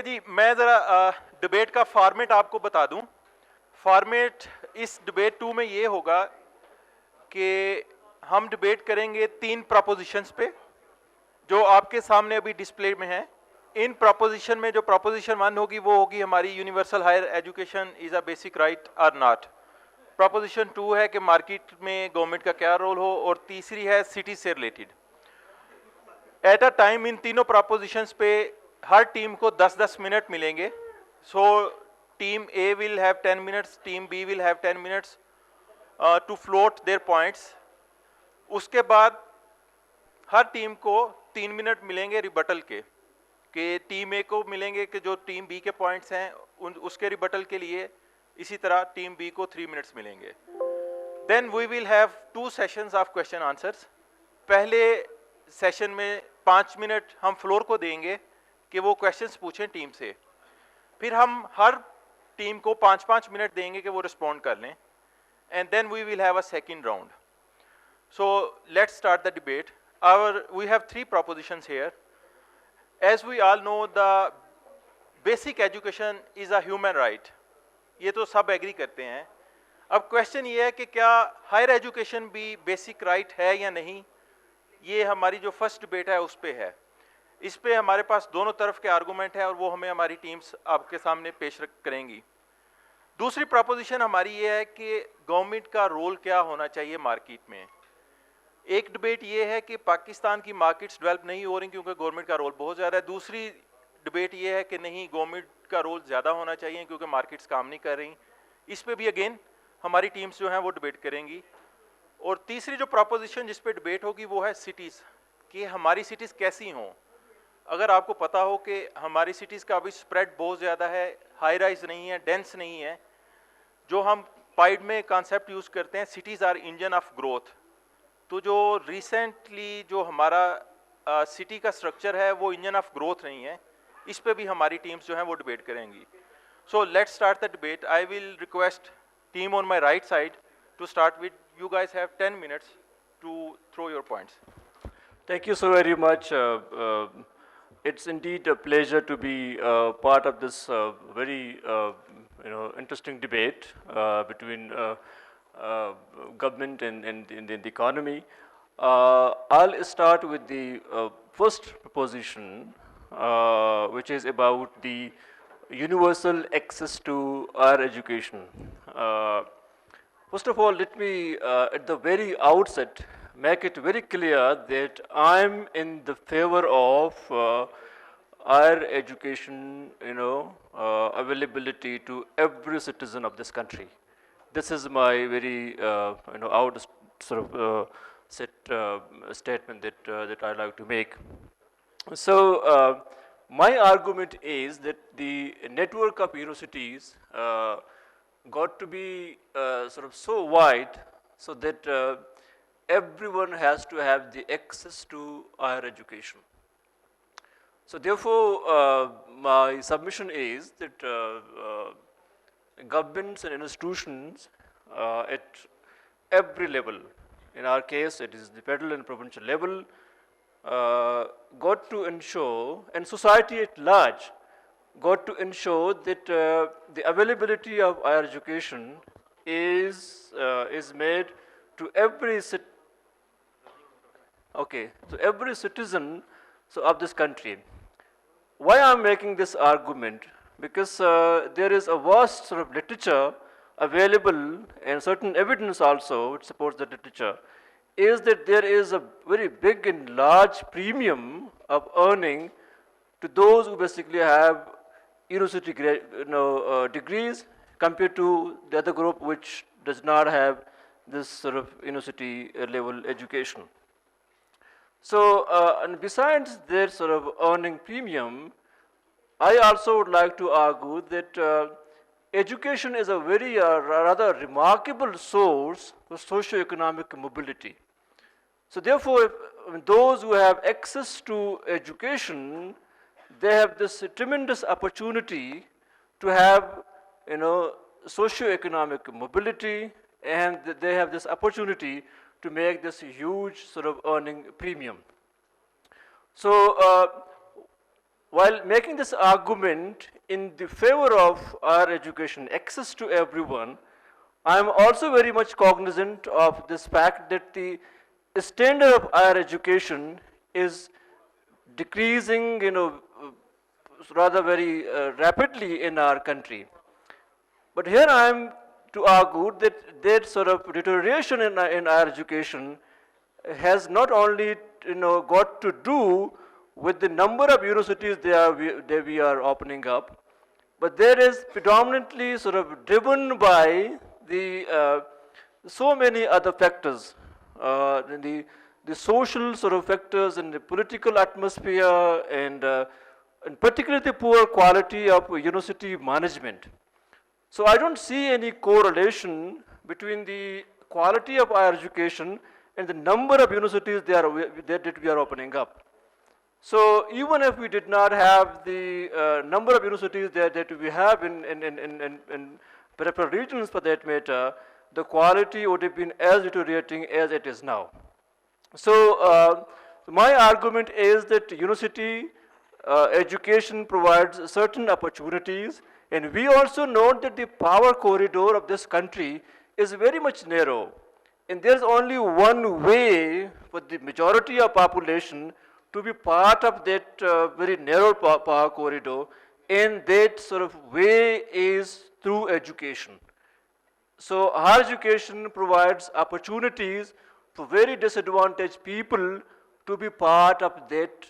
देखिए जी, मैं ज़रा डिबेट का फॉर्मेट आपको बता दूं। फॉर्मेट इस डिबेट 2 में ये होगा कि हम डिबेट करेंगे 3 प्रोपोजिशंस पे जो आपके सामने अभी डिस्प्ले में है। इन प्रोपोजिशन में जो प्रोपोजिशन 1 होगी वो होगी हमारी universal higher education is a basic right और नॉट। प्रोपोजिशन 2 है कि मार्केट में गवर्नमेंट का क्या रोल हो, और तीसरी है सिटी से रिलेटेड। एट अ टाइम इन तीनों प्रोपोजिशंस पे हर टीम को 10-10 मिनट मिलेंगे। So team A will have 10 minutes, team B will have 10 minutes to float their points. उसके बाद हर टीम को 3 मिनट मिलेंगे रिबटल के, कि टीम ए को मिलेंगे कि जो टीम बी के पॉइंट्स हैं उसके रिबटल के लिए। इसी तरह टीम बी को 3 मिनट्स मिलेंगे। Then we will have 2 sessions of question answers. पहले सेशन में 5 मिनट हम फ्लोर को देंगे कि वो क्वेश्चंस पूछें टीम से। फिर हम हर टीम को 5-5 मिनट देंगे कि वो रिस्पॉन्ड कर लें। And then we will have a second round. So let's start the debate. We have 3 propositions here. As we all know, the basic education is a human right. ये तो सब agree करते हैं। अब क्वेश्चन ये है कि क्या हायर एजुकेशन भी बेसिक राइट है या नहीं। ये हमारी जो फर्स्ट डिबेट है उस पे है। इस पे हमारे पास दोनों तरफ के आर्गूमेंट है और वो हमें हमारी टीम्स आपके सामने पेश करेंगी। दूसरी प्रोपोजिशन हमारी ये है कि गवर्नमेंट का रोल क्या होना चाहिए मार्केट में। एक डिबेट ये है कि पाकिस्तान की मार्केट्स डेवलप नहीं हो रही क्योंकि गवर्नमेंट का रोल बहुत ज़्यादा है। दूसरी डिबेट ये है कि नहीं, गवर्नमेंट का रोल ज़्यादा होना चाहिए क्योंकि मार्केट्स काम नहीं कर रही। इस पे भी अगेन हमारी टीम्स जो हैं वो डिबेट करेंगी। और तीसरी जो प्रोपोजिशन जिस पे डिबेट होगी वो है सिटीज़, कि हमारी सिटीज़ कैसी हों। अगर आपको पता हो कि हमारी सिटीज़ का अभी स्प्रेड बहुत ज़्यादा है, हाई राइज नहीं है, डेंस नहीं है। जो हम पाइड में कॉन्सेप्ट यूज़ करते हैं, cities are engine of growth. तो जो रिसेंटली जो हमारा सिटी का स्ट्रक्चर है वो इंजन ऑफ ग्रोथ नहीं है। इस पे भी हमारी टीम्स जो हैं वो डिबेट करेंगी। So let's start the debate. I will request team on my right side to start with. You guys have 10 minutes to throw your points. Thank you so very much. It's indeed a pleasure to be part of this very interesting debate between government and the economy. I'll start with the first proposition, which is about the universal access to higher education. First of all, let me at the very outset make it very clear that I'm in the favor of higher education, availability to every citizen of this country. This is my very, out sort of set statement that I like to make. So my argument is that the network of universities got to be sort of so wide so that everyone has to have the access to higher education. So therefore, my submission is that governments and institutions at every level, in our case it is the federal and provincial level, got to ensure, and society at large got to ensure that the availability of higher education is made to every every citizen of this country. Why I'm making this argument? Because there is a vast sort of literature available and certain evidence also which supports the literature, is that there is a very big and large premium of earning to those who basically have university degrees compared to the other group which does not have this sort of university level education. So, and besides their sort of earning premium, I also would like to argue that education is a very rather remarkable source for socio-economic mobility. So therefore, those who have access to education, they have this tremendous opportunity to have, socio-economic mobility, and they have this opportunity to make this huge sort of earning premium. So while making this argument in the favor of higher education, access to everyone, I am also very much cognizant of this fact that the standard of higher education is decreasing, rather very rapidly in our country. But here I am to argue that that sort of deterioration in higher education has not only got to do with the number of universities that we are opening up, but there is predominantly sort of driven by the so many other factors, the social sort of factors and the political atmosphere and particularly the poor quality of university management. So I don't see any correlation between the quality of higher education and the number of universities that we are opening up. So even if we did not have the number of universities that we have in peripheral regions for that matter, the quality would have been as deteriorating as it is now. So my argument is that university education provides certain opportunities, and we also note that the power corridor of this country is very much narrow. And there's only one way for the majority of population to be part of that very narrow power corridor, and that sort of way is through education. So higher education provides opportunities for very disadvantaged people to be part of that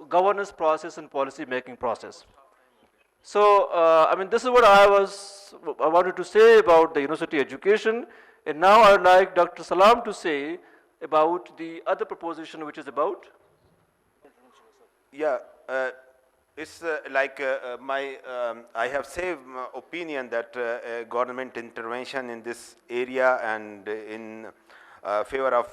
governance process and policy making process. So I mean, this is what I wanted to say about the university education, and now I would like Dr. Salam to say about the other proposition, which is about. Yeah, it's I have saved my opinion that government intervention in this area and in favor of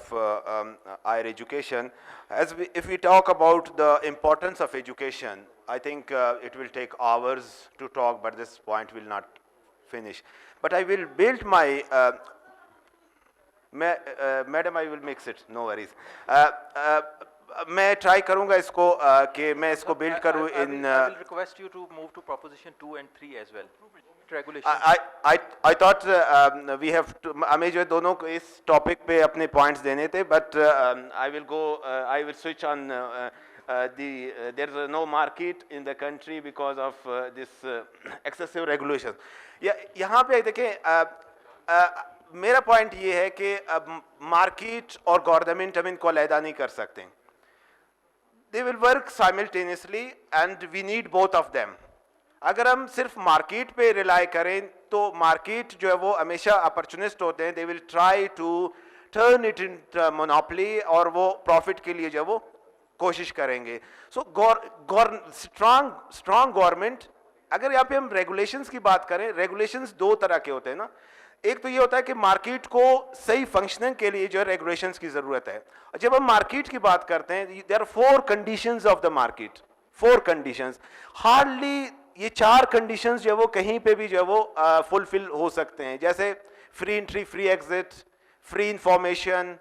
higher education. If we talk about the importance of education, I think it will take hours to talk, but this point will not finish. But I will build my, madam, I will mix it, no worries. मैं try करूंगा इसको कि मैं इसको build करूं इन I will request you to move to proposition 2 and 3 as well. Regulation. I thought we have to, हमें जो है दोनों को इस टॉपिक पे अपने पॉइंट्स देने थे, but I will switch on there is no market in the country because of this excessive regulation. यहाँ पे देखें, मेरा पॉइंट ये है कि मार्केट और गवर्नमेंट हम इनको अलहदा नहीं कर सकते. They will work simultaneously and we need both of them. अगर हम सिर्फ मार्केट पे रिलाई करें तो मार्केट जो है वो हमेशा अपॉर्चुनिस्ट होते हैं. They will try to turn it into monopoly और वो प्रॉफिट के लिए जो है वो कोशिश करेंगे. So strong government, अगर यहाँ पे हम रेगुलेशंस की बात करें, रेगुलेशंस दो तरह के होते हैं ना. एक तो ये होता है कि मार्केट को सही फंक्शनिंग के लिए जो है रेगुलेशंस की जरूरत है. जब हम मार्केट की बात करते हैं, there are 4 conditions of the market, 4 conditions. Hardly ये 4 कंडीशंस जो है वो कहीं पे भी जो है वो फुलफिल हो सकते हैं. जैसे free entry, free exit, free information,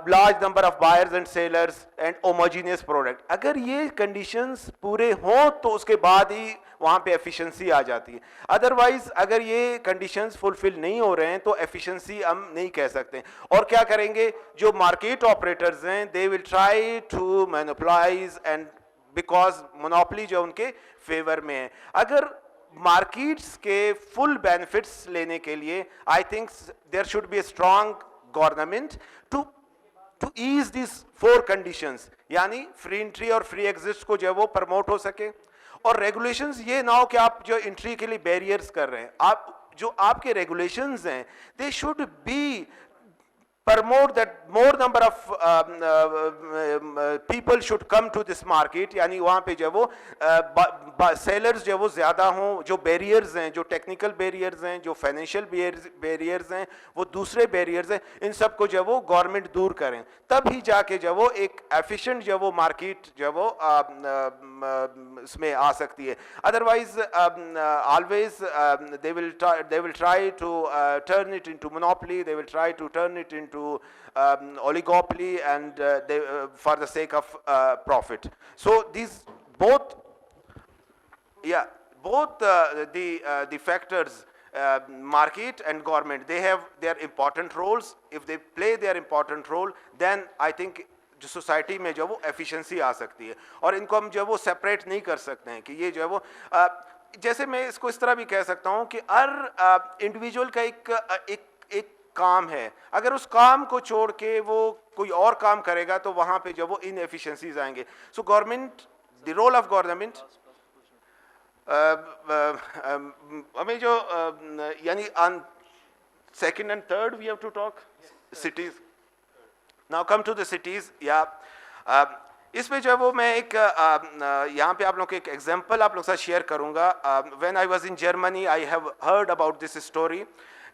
large number of buyers and sellers and homogeneous product. अगर ये conditions पूरे हों तो उसके बाद ही वहाँ पे efficiency आ जाती है. Otherwise अगर ये conditions fulfill नहीं हो रहे हैं तो efficiency हम नहीं कह सकते. और क्या करेंगे, जो market operators हैं, they will try to monopolize, and because monopoly जो उनके favor में है. अगर markets के full benefits लेने के लिए, I think there should be a strong government to ease these 4 conditions, यानी फ्री एंट्री और फ्री एग्जिट को जो है वो प्रमोट हो सके. और रेगुलेशंस ये ना हो कि आप जो एंट्री के लिए बैरियर्स कर रहे हैं. आप जो आपके रेगुलेशंस हैं, they should be promote that more number of people should come to this market. यानी वहाँ पे जो वो sellers जो वो ज़्यादा हों, जो barriers हैं, जो technical barriers हैं, जो financial barriers हैं, वो दूसरे barriers हैं, इन सब को जो वो government दूर करें. तब ही जाके जो वो एक efficient जो वो market जो वो इसमें आ सकती है. Otherwise always they will try to turn it into monopoly. They will try to turn it into oligopoly, and for the sake of profit. So these both yeah, both the factors, market and government, they have their important roles. If they play their important role, then I think जो society में जो वो efficiency आ सकती है, और इनको हम जो वो सेपरेट नहीं कर सकते हैं कि ये जो है वो जैसे मैं इसको इस तरह भी कह सकता हूँ कि हर इंडिविजुअल का एक काम है, अगर उस काम को छोड़ के वो कोई और काम करेगा तो वहाँ पे जो वो इनएफिशिएंसीज आएंगे. So government, the role of government, हमें जो यानी on second and third we have to talk cities. Now come to the cities. Yeah, इस पे जो है वो मैं एक यहाँ पे आप लोग को एक एग्जांपल आप लोग के साथ शेयर करूँगा. When I was in Germany, I have heard about this story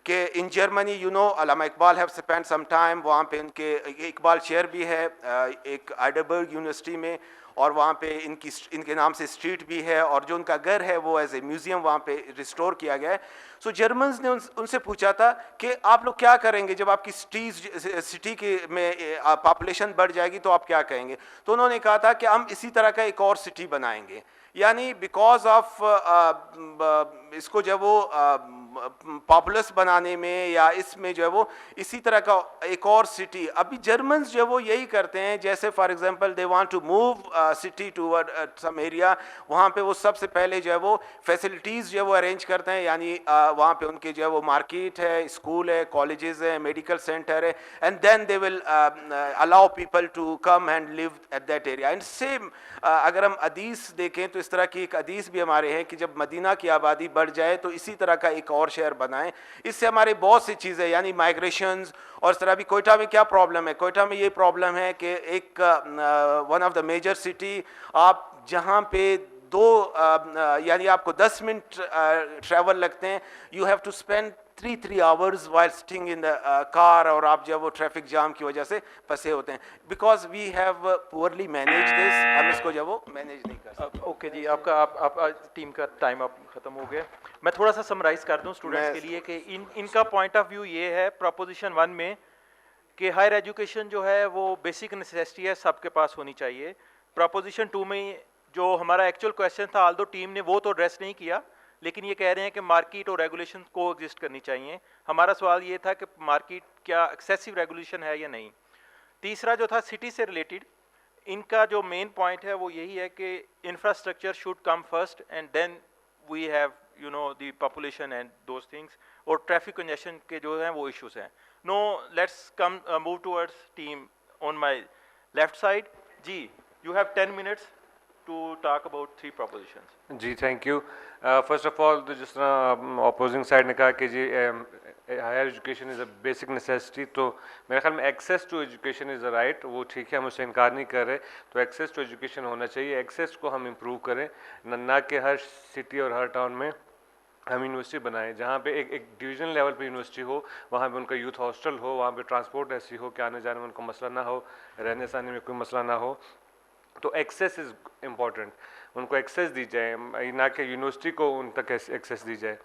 कि in Germany, you know, Allama Iqbal have spent some time वहाँ पे. इनके इकबाल शेयर भी है एक आइडलबर्ग यूनिवर्सिटी में, और वहाँ पे इनके नाम से स्ट्रीट भी है, और जो उनका घर है वो एज ए म्यूज़ियम वहाँ पे रिस्टोर किया गया है. सो जर्मन्स ने उनसे पूछा था कि आप लोग क्या करेंगे जब आपकी सिटी के में पॉपुलेशन बढ़ जाएगी, तो आप क्या करेंगे. तो उन्होंने कहा था कि हम इसी तरह का एक और सिटी बनाएंगे, यानी बिकॉज ऑफ इसको जो वो पॉपुलस बनाने में या इसमें जो है वो इसी तरह का एक और सिटी. अभी जर्मन्स जो है वो यही करते हैं, जैसे for example they want to move city to some area, वहाँ पे वो सबसे पहले जो है वो फैसिलिटीज़ जो है वो अरेंज करते हैं, यानी वहाँ पे उनके जो है वो मार्केट है, स्कूल है, कॉलेजेस है, मेडिकल सेंटर है, and then they will allow people to come and live at that area. And same अगर हम हदीस देखें तो इस तरह की एक हदीस भी हमारे हैं कि जब मदीना की आबादी बढ़ जाए तो इसी तरह का एक और शहर बनाएं. इससे हमारे बहुत सी चीज़ें यानी माइग्रेशंस और इस तरह भी. कोयटा में क्या प्रॉब्लम है, कोयटा में ये प्रॉब्लम है कि एक one of the major city, आप जहाँ पे यानी आपको 10 मिनट ट्रैवल लगते हैं, you have to spend 3 hours while sitting in the car, और आप जब वो ट्रैफिक जाम की वजह से फंसे होते हैं, because we have poorly manage this. हम इसको जब वो मैनेज नहीं कर सकते. ओके जी, आपका आप टीम का टाइम आप ख़त्म हो गया. मैं थोड़ा सा समराइज़ कर दूं स्टूडेंट्स के लिए कि इनका पॉइंट ऑफ व्यू ये है प्रोपोजिशन 1 में कि हायर एजुकेशन जो है वो बेसिक नेसेसिटी है, सबके पास होनी चाहिए. प्रोपोजिशन 2 में जो हमारा एक्चुअल क्वेश्चन था, आल्दो टीम ने वो तो एड्रेस नहीं किया, लेकिन ये कह रहे हैं कि मार्केट और रेगुलेशन को एग्जिस्ट करनी चाहिए. हमारा सवाल ये था कि मार्केट क्या एक्सेसिव रेगुलेशन है या नहीं. तीसरा जो था सिटी से रिलेटेड, इनका जो मेन पॉइंट है वो यही है कि infrastructure should come first and then we have you know the population and those things, और ट्रैफिक कंजेशन के जो हैं वो इश्यूज हैं. No let's come move towards team on my left side. जी, you have 10 minutes to talk about 3 propositions. जी thank you. First of all तो जिस तरह अपोजिंग साइड ने कहा कि जी higher education is a basic necessity, तो मेरे ख्याल में access to education is a right, वो ठीक है, हम उससे इनकार नहीं कर रहे. तो एक्सेस टू एजुकेशन होना चाहिए, एक्सेस को हम इम्प्रूव करें, ना कि हर सिटी और हर टाउन में हम यूनिवर्सिटी बनाएं जहाँ पे एक डिवीजन लेवल पे यूनिवर्सिटी हो, वहाँ पे उनका यूथ हॉस्टल हो, वहाँ पे ट्रांसपोर्ट ऐसी हो कि आने जाने में उनको मसला ना हो, रहने सहने में कोई मसला ना हो. तो एक्सेस इज़ इम्पॉर्टेंट, उनको एक्सेस दी जाए, ना कि यूनिवर्सिटी को उन तक एक्सेस दी जाए.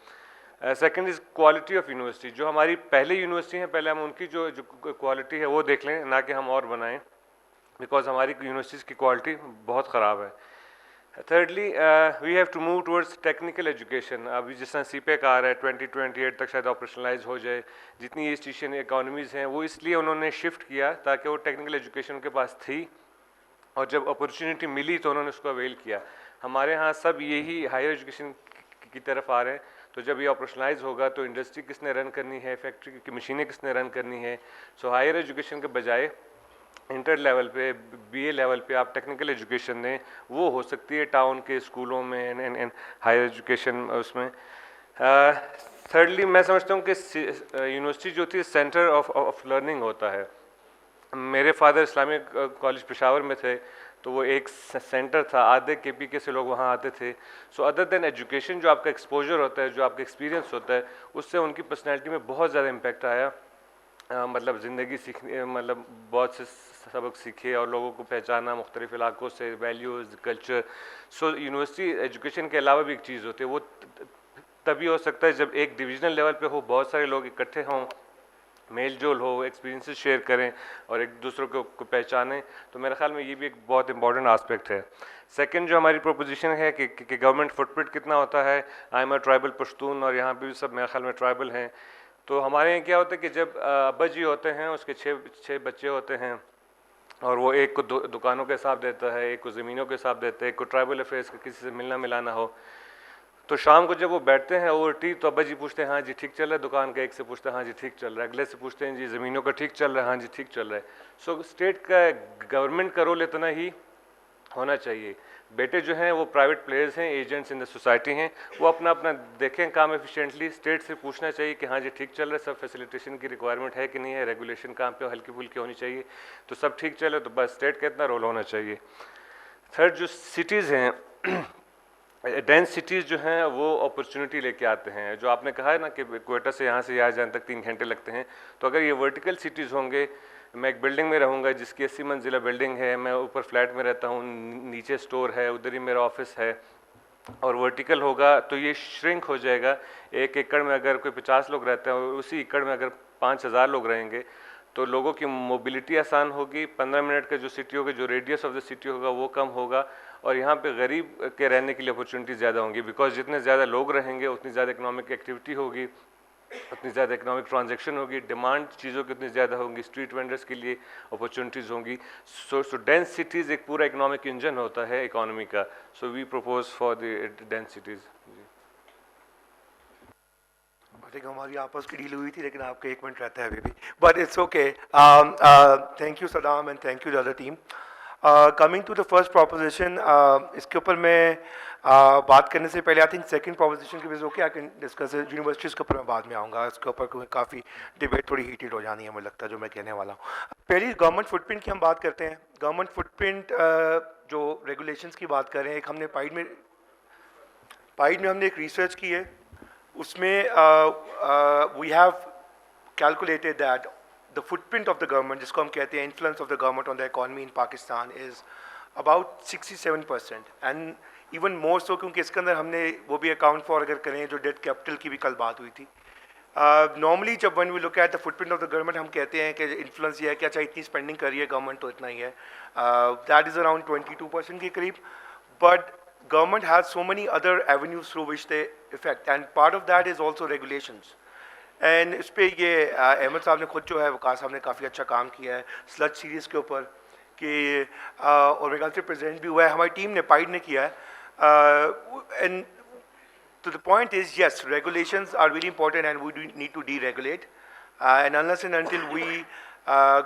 Second is quality of university. जो हमारी पहले यूनिवर्सिटी हैं, पहले हम उनकी जो क्वालिटी है वो देख लें, ना कि हम और बनाएं, बिकॉज हमारी यूनिवर्सिटीज़ की क्वालिटी बहुत ख़राब है. thirdly we have to move towards technical education. अभी जिस तरह CPEC आ रहा है 2028 तक शायद ऑपरेशनलाइज हो जाए. जितनी ईस्ट एशियन इकोनॉमीज़ हैं वो इसलिए उन्होंने शिफ्ट किया ताकि वो टेक्निकल एजुकेशन उनके पास थी और जब अपॉर्चुनिटी मिली तो उन्होंने उसको अवेल किया. हमारे यहाँ सब यही हायर एजुकेशन की तरफ आ रहे हैं. तो जब ये ऑपरेशनलाइज होगा तो इंडस्ट्री किसने रन करनी है, फैक्ट्री की मशीनें किसने रन करनी है. सो हायर एजुकेशन के बजाय इंटर लेवल पे, BA लेवल पे आप टेक्निकल एजुकेशन दें, वो हो सकती है टाउन के स्कूलों में एंड हायर एजुकेशन उसमें. थर्डली मैं समझता हूँ कि यूनिवर्सिटी जो थी सेंटर ऑफ लर्निंग होता है. मेरे फादर इस्लामिक कॉलेज पेशावर में थे तो वो एक सेंटर था, आधे KPK से लोग वहाँ आते थे. सो अदर देन एजुकेशन जो आपका एक्सपोजर होता है, जो आपका एक्सपीरियंस होता है, उससे उनकी पर्सनैलिटी में बहुत ज़्यादा इम्पैक्ट आया. मतलब ज़िंदगी सीखने, मतलब बहुत से सबक सीखे और लोगों को पहचाना मुख्तलिफ इलाकों से, values, culture. So university education के अलावा भी एक चीज़ होती है, वो तभी हो सकता है जब एक डिविजनल लेवल पे हो, बहुत सारे लोग इकट्ठे हों میل جول ہو, ایکسپیرینسز شیئر کریں اور ایک دوسروں کو پہچانیں. تو میرے خیال میں یہ بھی ایک بہت امپورٹنٹ آسپیکٹ ہے. سیکنڈ جو ہماری پروپوزیشن ہے کہ گورنمنٹ فٹ پرنٹ کتنا ہوتا ہے. I am a tribal Pashtun اور یہاں پہ بھی سب میرے خیال میں ٹرائبل ہیں. تو ہمارے یہاں کیا ہوتا ہے کہ جب ابا جی ہوتے ہیں, اس کے چھ بچے ہوتے ہیں, اور وہ ایک کو دکانوں کا حساب دیتا ہے, ایک کو زمینوں کا حساب دیتا ہے, ایک کو ٹرائبل افیئرس کا کسی سے ملنا ملانا ہو, تو شام کو جب وہ بیٹھتے ہیں اوور ٹی تو ابا جی پوچھتے ہیں ہاں جی ٹھیک چل رہا ہے دکان کا, ایک سے پوچھتے ہیں ہاں جی ٹھیک چل رہا ہے, اگلے سے پوچھتے ہیں جی زمینوں کا ٹھیک چل رہا ہے, ہاں جی ٹھیک چل رہا ہے. سو اسٹیٹ کا گورنمنٹ کا رول اتنا ہی ہونا چاہیے. بیٹے جو ہیں وہ پرائیویٹ پلیئرز ہیں, ایجنٹس ان دا سوسائٹی ہیں, وہ اپنا دیکھیں کام ایفیشینٹلی. اسٹیٹ سے پوچھنا چاہیے کہ ہاں جی ٹھیک چل رہا ہے, سب فیسیلیٹیشن کی ریکوائرمنٹ ہے کہ نہیں ہے, ریگولیشن کام پہ ہلکی پھلکی ہونی چاہیے, تو سب ٹھیک چلے تو بس اسٹیٹ کا اتنا رول ہونا چاہیے. تھرڈ جو سٹیز ہیں, ڈینس سٹیز جو ہیں وہ اپرچونیٹی لے کے آتے ہیں. جو آپ نے کہا ہے نا کہ کوئٹہ سے یہاں جانے تک 3 گھنٹے لگتے ہیں, تو اگر یہ ورٹیکل سٹیز ہوں گے, میں ایک بلڈنگ میں رہوں گا جس کی 80 منزلہ بلڈنگ ہے, میں اوپر فلیٹ میں رہتا ہوں, نیچے سٹور ہے, ادھر ہی میرا آفس ہے, اور ورٹیکل ہوگا تو یہ شرنک ہو جائے گا. 1 ایکڑ میں اگر کوئی 50 لوگ رہتے ہیں اور اسی ایکڑ میں اگر 5000 لوگ رہیں گے تو لوگوں کی موبلٹی آسان ہوگی. 15 منٹ کا جو سٹی ہوگا, جو ریڈیس آف دا سٹی ہوگا وہ کم ہوگا, اور یہاں پہ غریب کے رہنے کے لیے اپرچونیٹی زیادہ ہوں گی, بیکاز جتنے زیادہ لوگ رہیں گے اتنی زیادہ اکنامک ایکٹیویٹی ہوگی, اتنی زیادہ اکنامک ٹرانزیکشن ہوگی, ڈیمانڈ چیزوں کی اتنی زیادہ ہوگی, اسٹریٹ وینڈرس کے لیے اپرچونیٹیز ہوں گی. سو ڈینس سٹیز ایک پورا اکنامک انجن ہوتا ہے اکانومی کا. So we propose for the dense cities. ہماری آپس کی ڈیل ہوئی تھی لیکن آپ کا 1 منٹ رہتا ہے ابھی بھی, but it's okay. Thank you Saddam and thank you to other team. Coming to the first proposition, اس کے اوپر میں بات کرنے سے پہلے آئی تھنک سیکنڈ پروپوزیشن کی وجہ okay I can discuss universities کے اوپر میں بعد میں آؤں گا. اس کے اوپر کافی ڈبیٹ تھوڑی ہیٹڈ ہو جانی ہے مجھے لگتا ہے جو میں کہنے والا ہوں. پہلی گورنمنٹ فٹ پرنٹ کی ہم بات کرتے ہیں. گورنمنٹ فٹ پرنٹ جو ریگولیشنس کی بات کر رہے ہیں, ایک ہم نے پائڈ میں ہم نے ایک ریسرچ کی ہے, اس میں we have calculated that the footprint of the government, جس کو ہم کہتے ہیں influence of the government on the economy in Pakistan, is about 67%, and even more so کیونکہ اس کے اندر ہم نے وہ بھی اکاؤنٹ فار اگر کریں جو ڈیٹ کیپٹل کی بھی کل بات ہوئی تھی. نارملی جب when we look at the footprint of the government ہم کہتے ہیں کہ انفلوئنس یہ ہے کہ اچھا اتنی اسپینڈنگ کر رہی ہے گورنمنٹ تو اتنا ہی ہے, دیٹ از اراؤنڈ 22% کے قریب. But government has so many other avenues through which they affect, and part of that is also regulations. And اس پہ یہ احمد صاحب نے خود جو ہے وقاص صاحب نے کافی اچھا کام کیا ہے سلج سیریز کے اوپر کہ اور میرے خیال سے پریزنٹ بھی ہوا ہے, ہماری ٹیم نے پائڈ نے کیا ہے. And to the point is yes regulations are very important and we need to deregulate and unless and until we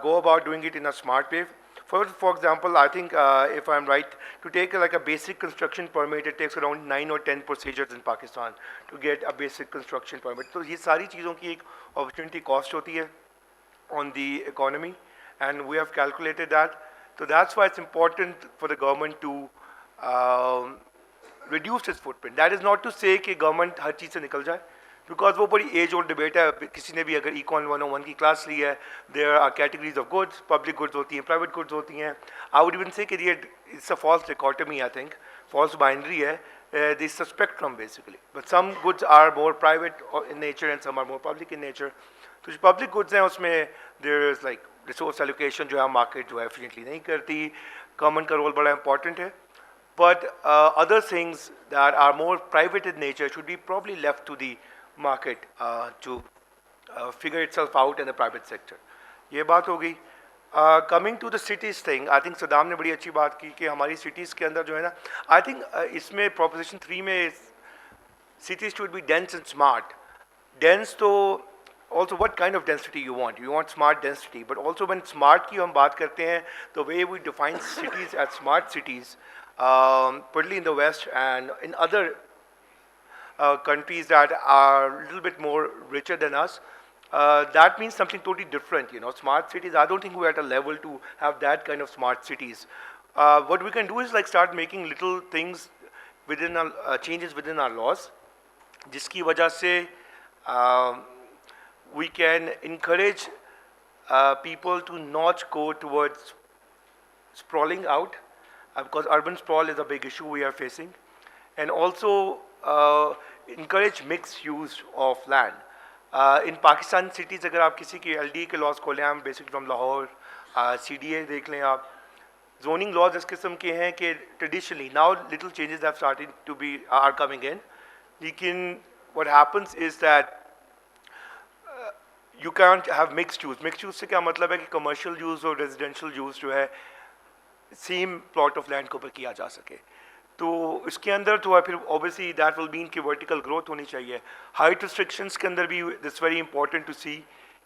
go about doing it in a smart way. For example, I think if I'm right, to take like a basic construction permit, it takes around 9 or 10 procedures in Pakistan to get a basic construction permit. So یہ ساری چیزوں کی ایک opportunity cost ہوتی ہے on the economy, and we have calculated that. So that's why it's important for the government to reduce its footprint. That is not to say کہ government ہر چیز سے نکل جائے, بیکاز وہ بڑی ایج اولڈ ڈبیٹ ہے. کسی نے بھی اگر ایکون 101 کی کلاس لی ہے, there are categories of goods, public goods ہوتی ہیں, پرائیویٹ گڈس ہوتی ہیں. آئی ووڈ ایون سے کہ یہ it's a false dichotomy, I think false binary ہے. This spectrum basically, but some goods are more private in nature and some are more public in nature. تو جو public goods ہیں اس میں there is like resource allocation جو ہے market جو ہے ایفیشینٹلی نہیں کرتی, گورنمنٹ کا رول بڑا امپورٹنٹ ہے. But other things that are more private in nature should be probably left to the market to figure itself out in the private sector. یہ بات ہو گئی. Coming to the cities thing, I think Saddam نے بڑی اچھی بات کی کہ ہماری cities کے اندر جو ہے نا, I think اس میں proposition 3 میں cities should be dense and smart. Dense تو also what kind of density you want? You want smart density, but also when smart کی ہم بات کرتے ہیں, the way we define cities as smart cities, particularly in the West and in other countries that are a little bit more richer than us, that means something totally different. You know, smart cities, I don't think we're at a level to have that kind of smart cities. What we can do is like start making little things within our changes within our laws, jiski wajah se we can encourage people to not go towards sprawling out, because urban sprawl is a big issue we are facing, and also encourage mixed use of land. In Pakistan cities اگر آپ کسی کی LD کے لاس کھولیں, ہم basic from Lahore, CDA دیکھ لیں آپ, زوننگ لاز اس قسم کے ہیں کہ traditionally now little changes have started to be are coming in, لیکن what happens is that you can't have mixed use. Mixed use سے کیا مطلب ہے کہ commercial use اور residential use جو ہے same plot of land کے اوپر کیا جا سکے. تو اس کے اندر تو ہے پھر obviously that will mean کہ vertical growth ہونی چاہیے. Height restrictions کے اندر بھی it's very important to see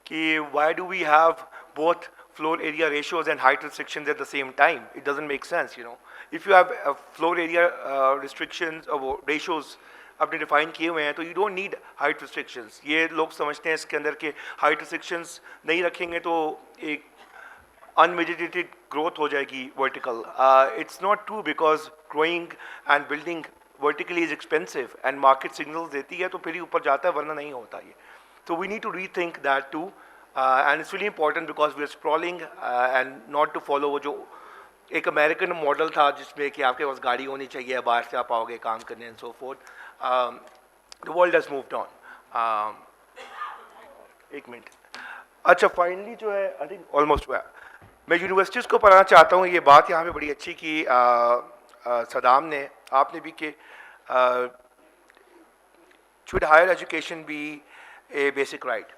کہ why do we have both floor area ratios and height restrictions at the same time? It doesn't make sense, you know. If you have floor area restrictions or ratios اپنے define کیے ہوئے ہیں تو you don't need height restrictions. یہ لوگ سمجھتے ہیں اس کے اندر کہ ہائٹ ریسٹرکشنز نہیں رکھیں گے تو ایک انمیڈیٹیڈ گروتھ ہو جائے گی vertical. It's not true because growing and building vertically is expensive and market signals دیتی ہے تو پھر ہی اوپر جاتا ہے, ورنہ نہیں ہوتا یہ. تو we need to rethink that too, and it's really important because we are sprawling and not to follow وہ جو ایک امریکن ماڈل تھا جس میں کہ آپ کے پاس گاڑی ہونی چاہیے, باہر سے آپ آؤ گے کام کرنے and so forth. The world has moved on. ایک منٹ. اچھا فائنلی جو ہے آئی تھنک آلموسٹ ہوا, میں یونیورسٹیز کو پڑھانا چاہتا ہوں. یہ بات یہاں پہ بڑی اچھی کی صدام نے, آپ نے بھی, کہ should higher education be a basic right?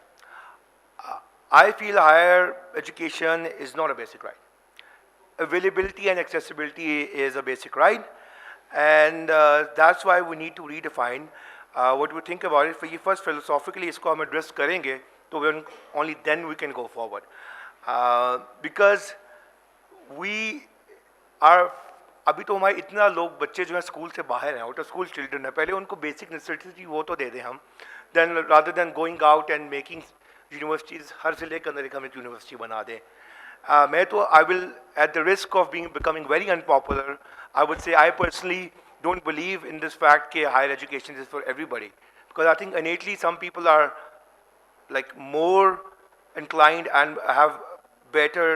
I feel higher education is not a basic right. Availability and accessibility is a basic right, and that's why we need to redefine what we think about it. First philosophically اس کو ہم address کریں گے تو only then we can go forward, because we are ابھی تو ہمارے اتنا لوگ بچے جو ہیں اسکول سے باہر ہیں, آؤٹ آف اسکول چلڈرن ہیں, پہلے ان کو بیسک نیسیسٹی وہ تو دے دیں ہم, then rather than going out and making universities ہر ضلع کے اندر ایک ہم ایک یونیورسٹی بنا دیں. میں تو I will at the risk of becoming very unpopular, I would say I personally don't believe in this fact that higher education is for everybody, because I think innately some people are like more inclined and have better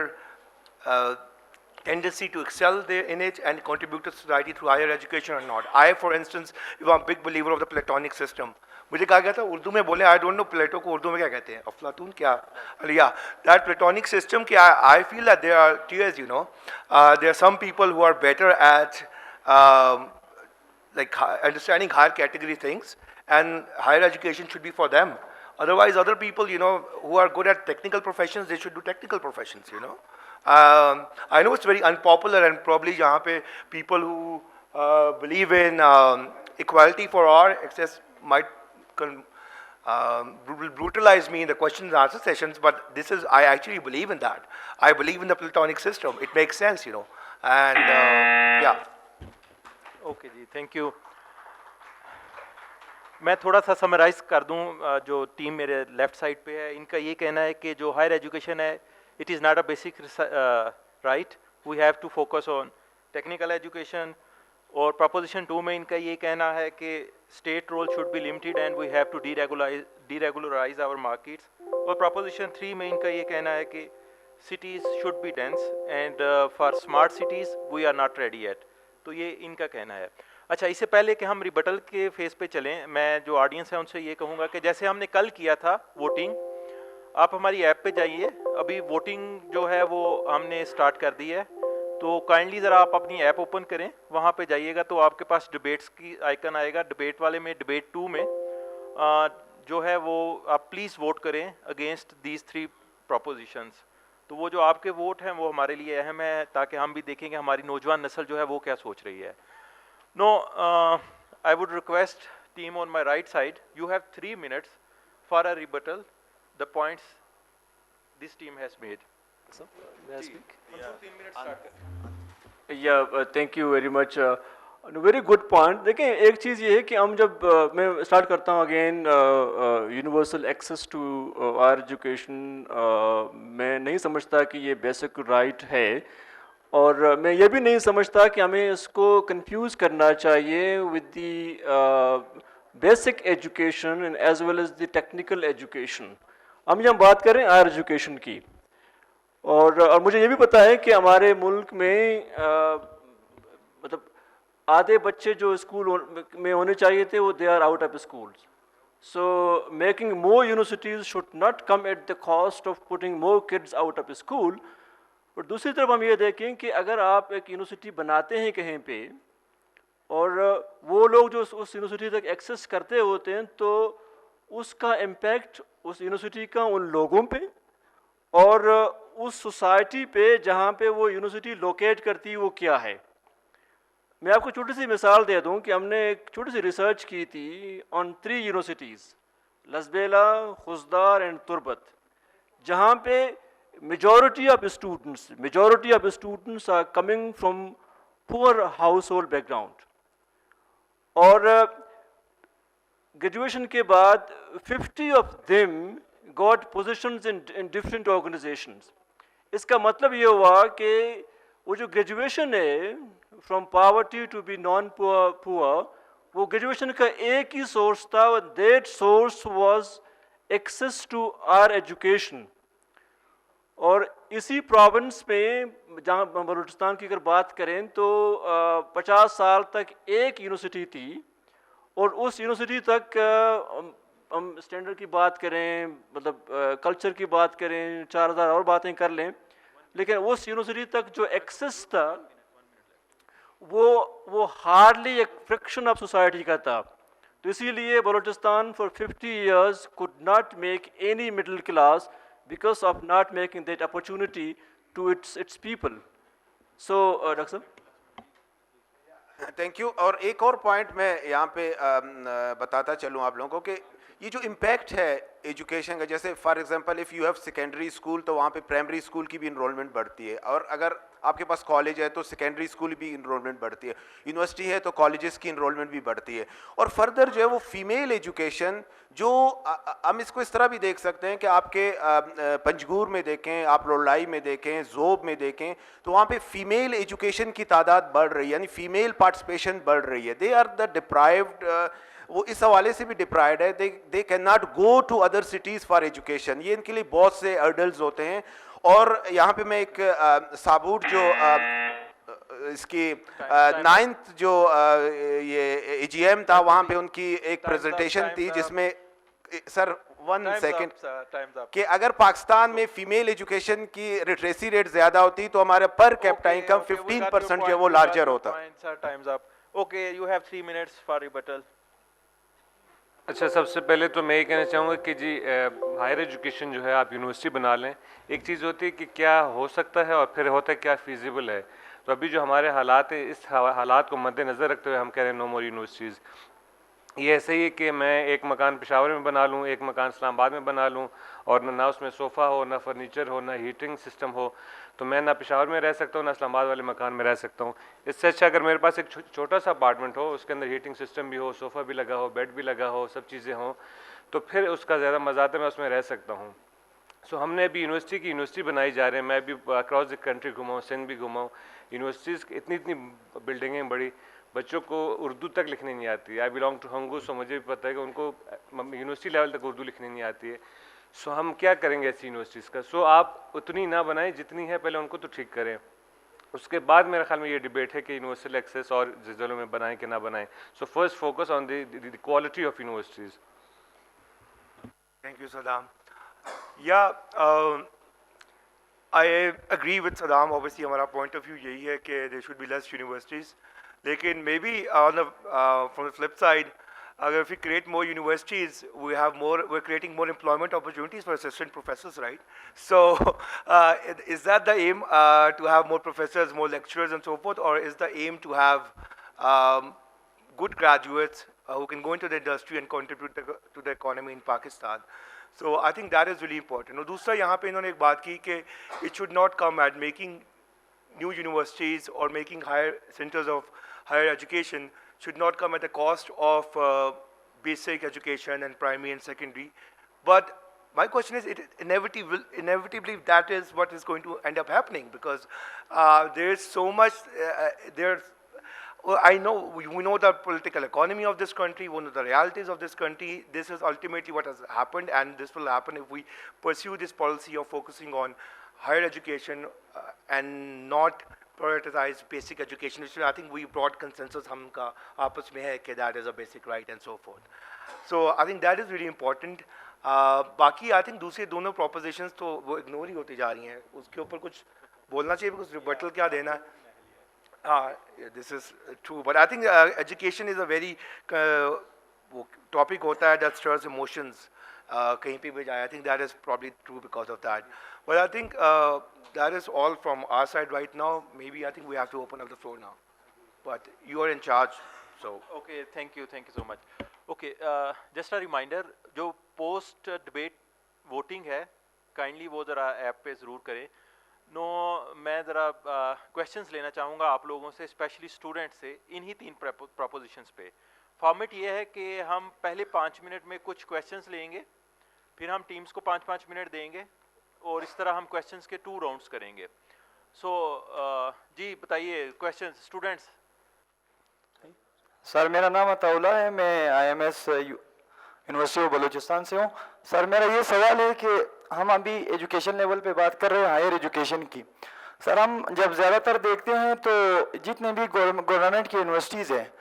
tendency to excel there in it and contribute to society through higher education or not. I, for instance, if I'm a big believer of the Platonic system. مجھے کہا گیا تھا اردو میں بولے, I don't know Plato کو اردو میں کیا کہتے ہیں, افلاطون کیا, یا دیٹ پلیٹونک سسٹم کہ I feel that there are tiers, you know, there are some people who are better at like understanding higher category things, and higher education should be for them. Otherwise other people, you know, who are good at technical professions, they should do technical professions, you know. I know it's very unpopular, and probably jahan pe people who believe in equality for all access might brutalize me in the questions and answer sessions, but this is, I actually believe in that. I believe in the Platonic system. It makes sense, you know, and yeah. Okay جی, thank you. میں تھوڑا سا summarize کر دوں, جو team میرے left side پہ ہے ان کا یہ کہنا ہے کہ جو ہائر ایجوکیشن ہے it is not a basic right, we have to focus on technical education. اور پروپوزیشن 2 میں ان کا یہ کہنا ہے کہ state role should be limited and we have to deregularize our markets. اور پروپوزیشن 3 میں ان کا یہ کہنا ہے کہ cities should be dense and for smart cities we are not ready yet. تو یہ ان کا کہنا ہے. اچھا, اس سے پہلے کہ ہم ریبٹل کے فیس پہ چلیں, میں جو آڈینس ہے ان سے یہ کہوں گا کہ جیسے ہم نے کل کیا تھا ووٹنگ, آپ ہماری ایپ پہ جائیے, ابھی ووٹنگ جو ہے وہ ہم نے اسٹارٹ کر دی ہے, تو کائنڈلی ذرا آپ اپنی ایپ اوپن کریں, وہاں پہ جائیے گا تو آپ کے پاس ڈبیٹس کی آئیکن آئے گا. ڈبیٹ والے میں ڈبیٹ 2 میں جو ہے وہ آپ پلیز ووٹ کریں اگینسٹ دیز 3 پروپوزیشنس. تو وہ جو آپ کے ووٹ ہیں وہ ہمارے لیے اہم ہے, تاکہ ہم بھی دیکھیں کہ ہماری نوجوان نسل جو ہے وہ کیا سوچ رہی ہے. No, I would request team on my right side, you have 3 minutes for a rebuttal the points this team has made. So, may I speak? 3 minutes start kar. Yeah, thank you very much. Very good point. دیکھیں ایک چیز یہ ہے کہ ہم جب میں start کرتا ہوں again universal access to higher education, میں نہیں سمجھتا کہ یہ بیسک رائٹ ہے, اور میں یہ بھی نہیں سمجھتا کہ ہمیں اس کو کنفیوز کرنا چاہیے with the basic education as well as the technical education. ہم جب بات کریں ہائر ایجوکیشن کی, اور مجھے یہ بھی پتہ ہے کہ ہمارے ملک میں مطلب آدھے بچے جو اسکول میں ہونے چاہیے تھے وہ they are out of schools. So making more universities should not come at the cost of putting more kids out of school. اور دوسری طرف ہم یہ دیکھیں کہ اگر آپ ایک یونیورسٹی بناتے ہیں کہیں پہ اور وہ لوگ جو اس یونیورسٹی تک ایکسیس کرتے ہوتے ہیں تو اس کا امپیکٹ اس یونیورسٹی کا ان لوگوں پہ اور اس سوسائٹی پہ جہاں پہ وہ یونیورسٹی لوکیٹ کرتی وہ کیا ہے. میں آپ کو چھوٹی سی مثال دے دوں کہ ہم نے ایک چھوٹی سی ریسرچ کی تھی آن 3 یونیورسٹیز لسبیلا, خزدار اینڈ تربت, جہاں پہ majority of students are coming from poor household background. اور graduation کے بعد 50 of them got positions in different organizations. اس کا مطلب یہ ہوا کہ وہ جو گریجویشن ہے from poverty to be non-poor, وہ گریجویشن کا ایک ہی سورس تھا, that source was access to our education. اور اسی پروونس میں جہاں بلوچستان کی اگر بات کریں تو 50 سال تک ایک یونیورسٹی تھی, اور اس یونیورسٹی تک ہم اسٹینڈرڈ کی بات کریں, مطلب کلچر کی بات کریں, 4000 اور باتیں کر لیں, لیکن اس یونیورسٹی تک جو ایکسیس تھا وہ ہارڈلی ایک فریکشن آف سوسائٹی کا تھا. تو اسی لیے Balochistan for 50 years could not make any middle class because of not making that opportunity to its people. So, Dr. Sir? Thank you. اور ایک اور پوائنٹ میں یہاں پہ بتاتا چلوں آپ لوگوں کو کہ یہ جو امپیکٹ ہے ایجوکیشن کا, جیسے for example if you have secondary school تو وہاں پہ پرائمری اسکول کی بھی انرولمنٹ بڑھتی ہے, اور اگر آپ کے پاس کالج ہے تو سیکنڈری اسکول بھی انرولمنٹ بڑھتی ہے, یونیورسٹی ہے تو کالجز کی انرولمنٹ بھی بڑھتی ہے. اور فردر جو ہے وہ فیمیل ایجوکیشن, جو ہم اس کو اس طرح بھی دیکھ سکتے ہیں کہ آپ کے پنجگور میں دیکھیں, آپ لولائی میں دیکھیں, زوب میں دیکھیں, تو وہاں پہ فیمیل ایجوکیشن کی تعداد بڑھ رہی ہے, یعنی فیمیل پارٹیسپیشن بڑھ رہی ہے. دے آر دا ڈپرائیوڈ, وہ اس حوالے سے بھی ڈپرائیوڈ ہے, they can not go to other cities for education. یہ ان کے لیے بہت سے ہرڈلز ہوتے ہیں. اور یہاں پہ میں ایک سابوٹ جو اس کی 9th جو یہ AGM تھا, وہاں پہ ان کی ایک پریزنٹیشن تھی جس میں سر 1 سیکنڈ کہ اگر پاکستان میں فیمیل ایجوکیشن کی لٹریسی ریٹ زیادہ ہوتی تو ہمارا پر کیپٹا انکم 15% جو ہے وہ لارجر ہوتا. Okay, you have 3 minutes for rebuttal. اچھا, سب سے پہلے تو میں یہ کہنا چاہوں گا کہ جی ہائر ایجوکیشن جو ہے آپ یونیورسٹی بنا لیں. ایک چیز ہوتی ہے کہ کیا ہو سکتا ہے اور پھر ہوتا ہے کیا فیزیبل ہے. تو ابھی جو ہمارے حالات ہیں, اس حالات کو مد نظر رکھتے ہوئے ہم کہہ رہے ہیں نو مور یونیورسٹیز. یہ ایسے ہی ہے کہ میں ایک مکان پشاور میں بنا لوں, ایک مکان اسلام آباد میں بنا لوں, اور نہ اس میں صوفہ ہو, نہ فرنیچر ہو, نہ ہیٹنگ سسٹم ہو, تو میں نہ پشاور میں رہ سکتا ہوں, نہ اسلام آباد والے مکان میں رہ سکتا ہوں. اس سے اچھا اگر میرے پاس ایک چھوٹا سا اپارٹمنٹ ہو, اس کے اندر ہیٹنگ سسٹم بھی ہو, صوفہ بھی لگا ہو, بیڈ بھی لگا ہو, سب چیزیں ہوں, تو پھر اس کا زیادہ مزہ آتا ہے, میں اس میں رہ سکتا ہوں. سو ہم نے ابھی یونیورسٹی بنائی جا رہے ہیں. میں ابھی اکراس دی کنٹری گھما ہوں, سندھ بھی گھما ہوں. یونیورسٹیز اتنی بلڈنگیں بڑی, بچوں کو اردو تک لکھنی نہیں آتی. آئی بلانگ ٹو ہنگو, سو مجھے بھی پتہ ہے کہ ان کو یونیورسٹی لیول تک اردو لکھنی نہیں آتی ہے. سو ہم کیا کریں گے ایسی یونیورسٹیز کا؟ سو آپ اتنی نہ بنائیں جتنی ہے, پہلے ان کو تو ٹھیک کریں. اس کے بعد میرے خیال میں یہ ڈبیٹ ہے کہ یونیورسل ایکسیس اور ضلعوں میں بنائیں کہ نہ بنائیں. So first focus on the quality of universities. Thank you, Saddam. Yeah, I agree with Saddam. Obviously, ہمارا point of view یہی ہے کہ there should be less universities. لیکن maybe from the flip side, if we create more universities, we're creating more employment opportunities for assistant professors, right? So, is that the aim, to have more professors, more lecturers, and so forth, or is the aim to have good graduates who can go into the industry and contribute to the economy in Pakistan? So I think that is really important. اور دوسرا یہاں پہ انہوں نے ایک بات کی کہ it should not come at making new universities or making higher centers of higher education should not come at the cost of basic education and primary and secondary. But my question is, inevitably that is what is going to end up happening, because there is so much, I know, we know the political economy of this country, we know the realities of this country. This is ultimately what has happened, and this will happen if we pursue this policy of focusing on higher education and not prioritize basic education, which I think we brought consensus hum ka aapas mein hai ki that is a basic right and so forth. So I think that is really important. बाकी I think दूसरे दोनों propositions तो वो ignore ही होती जा रही हैं, उसके ऊपर कुछ बोलना चाहिए, कुछ rebuttal क्या देना है? Yeah, this is true, but I think education is a very वो topic होता है that stirs emotions. कहीं पे भी जाए, I think that is probably true because of that. But I think that is all from our side right now. Maybe I think we have to open up the floor now. But you are in charge, so. Okay, thank you so much. Okay, just a reminder, जो post debate voting है, kindly वो ज़रा app पे ज़रूर करें. No मैं ज़रा questions लेना चाहूँगा आप लोगों से, especially students से, इन्हीं 3 propositions पे. फॉर्मेट ये है कि हम पहले 5 मिनट में कुछ क्वेश्चंस लेंगे, फिर हम टीम्स को 5-5 मिनट देंगे और इस तरह हम क्वेश्चंस के 2 राउंड्स करेंगे. सो जी बताइए क्वेश्चंस स्टूडेंट्स. सर मेरा नाम अताउल्ला है, मैं आईएमएस यूनिवर्सिटी ऑफ बलूचिस्तान से हूँ. सर मेरा ये सवाल है कि हम अभी एजुकेशन लेवल पे बात कर रहे हैं, हायर एजुकेशन की. सर हम जब ज़्यादातर देखते हैं तो जितने भी गवर्नमेंट की यूनिवर्सिटीज़ हैं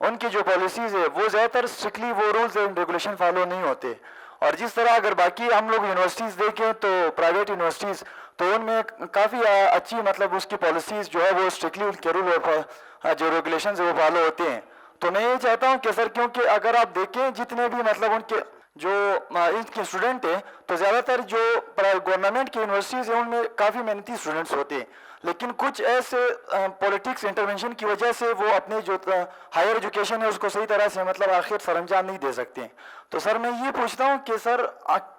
उनकी जो पॉलिसीज़ है वो ज़्यादातर स्ट्रिक्टली वो रूल्स एंड रेगुलेशन फॉलो नहीं होते. और जिस तरह अगर बाकी हम लोग यूनिवर्सिटीज़ देखें तो प्राइवेट यूनिवर्सिटीज़ तो उनमें काफ़ी अच्छी मतलब उसकी पॉलिसीज़ जो है वो स्ट्रिक्टली उनके रूल और जो रेगुलेशन है वो फॉलो होते हैं. तो मैं ये चाहता हूँ कि सर क्योंकि अगर आप देखें जितने भी मतलब उनके जो इनके स्टूडेंट हैं तो ज़्यादातर जो गवर्नमेंट की यूनिवर्सिटीज़ हैं उनमें काफ़ी मेहनती स्टूडेंट्स होते हैं, लेकिन कुछ ऐसे पॉलिटिक्स इंटरवेंशन की वजह से वो अपने जो हायर एजुकेशन है उसको सही तरह से मतलब आखिर सरअंजाम नहीं दे सकते हैं. तो सर मैं ये पूछता हूँ कि सर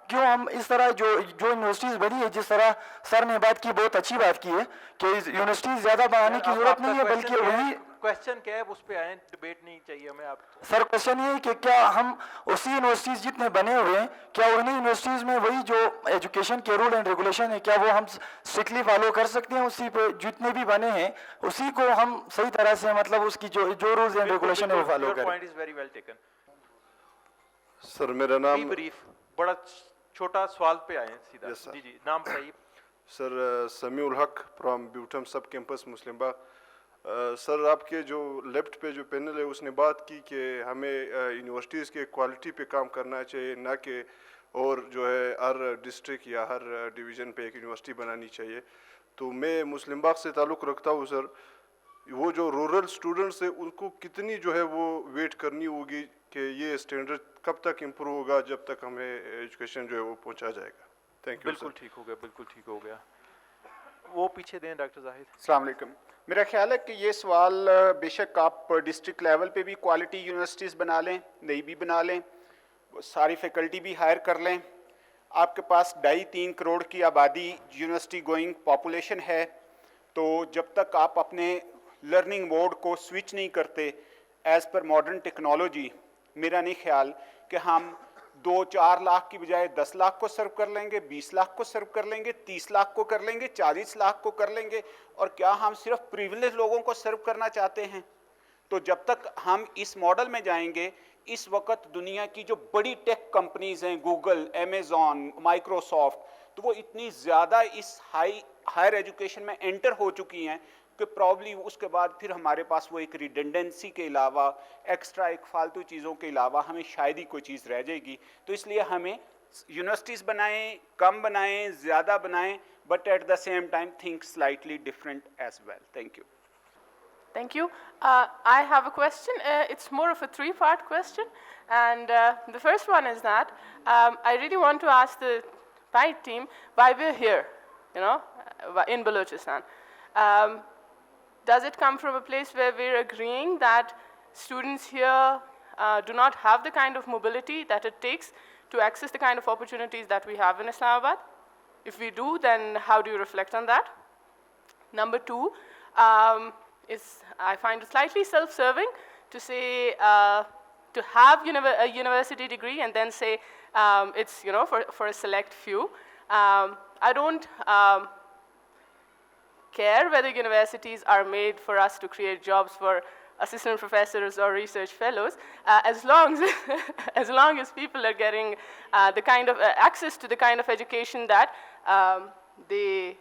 क्यों हम इस तरह जो यूनिवर्सिटीज़ बनी है, जिस तरह सर ने बात की, बहुत अच्छी बात की है कि यूनिवर्सिटीज़ ज़्यादा बनाने की ज़रूरत नहीं है, बल्कि वही क्वेश्चन क्या है उस पे आए, डिबेट नहीं चाहिए हमें. आप सर क्वेश्चन ये है कि क्या हम उसी यूनिवर्सिटीज़ जितने बने हुए हैं क्या उन्हीं यूनिवर्सिटीज़ में वही जो एजुकेशन के रूल एंड रेगुलेशन है क्या वो हम स्ट्रिक्टली फॉलो कर सकते हैं, उसी पे जितने भी बने हैं उसी को हम सही तरह से मतलब उसकी जो रूल्स एंड रेगुलेशन है वो फॉलो करें. Point is very well taken. Sir मेरा नाम ब्रीफ, बड़ा छोटा सवाल पे आए सीधा. Yes, sir. जी जी नाम बताइए. सर समीउल हक फ्रॉम ब्यूटम सब कैंपस मुस्लिम बाग. सर आपके जो लेफ्ट पे जो पैनल है उसने बात की कि हमें यूनिवर्सिटीज़ के क्वालिटी पे काम करना चाहिए, ना कि और जो है हर डिस्ट्रिक्ट या हर डिवीज़न पे एक यूनिवर्सिटी बनानी चाहिए. तो मैं मुस्लिम बाग से ताल्लुक़ रखता हूँ. सर वो जो रूरल स्टूडेंट्स है उनको कितनी जो है वो वेट करनी होगी कि ये स्टैंडर्ड कब तक इम्प्रूव होगा जब तक हमें एजुकेशन जो है वो पहुँचा जाएगा. Thank you. बिल्कुल ठीक हो गया, बिल्कुल ठीक हो गया. वो पीछे दें डॉक्टर जाहिद. अस्सलाम वालेकुम. मेरा ख्याल है कि ये सवाल बेशक आप डिस्ट्रिक्ट लेवल पे भी क्वालिटी यूनिवर्सिटीज़ बना लें, नई भी बना लें, सारी फैकल्टी भी हायर कर लें, आपके पास 2.5-3 करोड़ की आबादी यूनिवर्सिटी गोइंग पॉपुलेशन है, तो जब तक आप अपने लर्निंग मोड को स्विच नहीं करते एज़ पर मॉडर्न टेक्नोलॉजी, मेरा नहीं ख्याल कि हम 2-4 लाख की बजाय 10 लाख को सर्व कर लेंगे, 20 लाख को सर्व कर लेंगे, 30 लाख को कर लेंगे, 40 लाख को कर लेंगे. और क्या हम सिर्फ प्रिविलेज लोगों को सर्व करना चाहते हैं? तो जब तक हम इस मॉडल में जाएंगे, इस वक्त दुनिया की जो बड़ी टेक कंपनीज हैं, गूगल, अमेज़ॉन, माइक्रोसॉफ्ट, तो वो इतनी ज़्यादा इस हायर एजुकेशन में एंटर हो चुकी हैं कि प्रॉब्ली उसके बाद फिर हमारे पास वो एक रिडेंडेंसी के अलावा, एक्स्ट्रा एक फालतू चीज़ों के अलावा हमें शायद ही कोई चीज़ रह जाएगी. तो इसलिए हमें यूनिवर्सिटीज़ बनाएं, कम बनाएं, ज़्यादा बनाएं, but at the same time think slightly different as well. Thank you. Thank you. I have a question. It's more of a 3-part question. And the first one is that I really want to ask the PIDE team why we're here, you know, in Balochistan. Does it come from a place where we're agreeing that students here do not have the kind of mobility that it takes to access the kind of opportunities that we have in Islamabad? If we do, then how do you reflect on that? Number 2, I find it slightly self-serving to say, to have a university degree and then say it's, you know, for a select few. I don't care whether universities are made for us to create jobs for assistant professors or research fellows, as long as people are getting the kind of access to the kind of education that they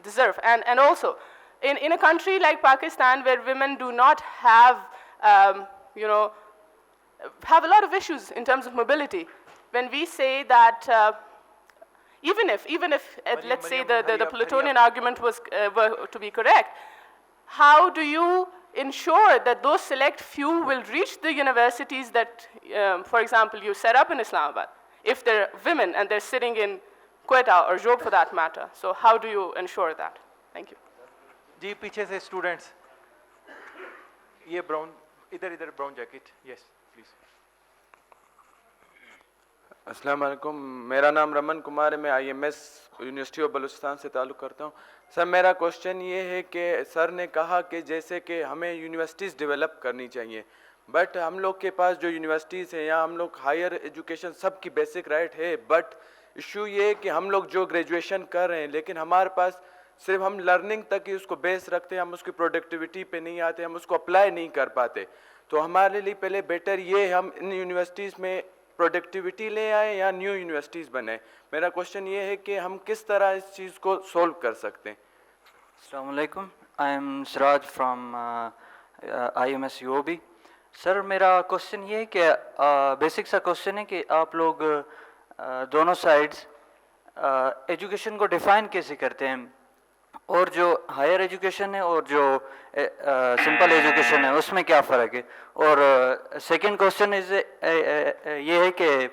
deserve. And also, in a country like Pakistan, where women do not have, you know, have a lot of issues in terms of mobility. When we say that even if let's say the Plutonian argument was were to be correct, how do you ensure that those select few will reach the universities that, for example, you set up in Islamabad, if they're women and they're sitting in Quetta or Job for that matter? So how do you ensure that? Thank you. जी पीछे से students ये brown इधर brown jacket yes please अस्सलाम वालेकुम, मेरा नाम रमन कुमार है, मैं आईएमएस यूनिवर्सिटी ऑफ बलूचिस्तान से ताल्लुक़ करता हूँ। सर मेरा क्वेश्चन ये है कि सर ने कहा कि जैसे कि हमें यूनिवर्सिटीज़ डेवलप करनी चाहिए, बट हम लोग के पास जो यूनिवर्सिटीज़ हैं या हम लोग हायर एजुकेशन सब की बेसिक राइट है, बट इशू ये है कि हम लोग जो ग्रेजुएशन कर रहे हैं लेकिन हमारे पास सिर्फ हम लर्निंग तक ही उसको बेस रखते हैं, हम उसकी प्रोडक्टिविटी पे नहीं आते, हम उसको अप्लाई नहीं कर पाते। तो हमारे लिए पहले बेटर ये हम इन यूनिवर्सिटीज़ में प्रोडक्टिविटी ले आए या न्यू यूनिवर्सिटीज़ बने। मेरा क्वेश्चन ये है कि हम किस तरह इस चीज़ को सोल्व कर सकते हैं। अस्सलाम वालेकुम, I am Siraj from IMS UOB। Sir मेरा क्वेश्चन ये है कि बेसिक सा क्वेश्चन है कि आप लोग दोनों साइड्स एजुकेशन को डिफ़ाइन कैसे करते हैं, और जो हायर एजुकेशन है और जो सिंपल एजुकेशन है उसमें क्या फ़र्क है। और सेकंड क्वेश्चन ये है कि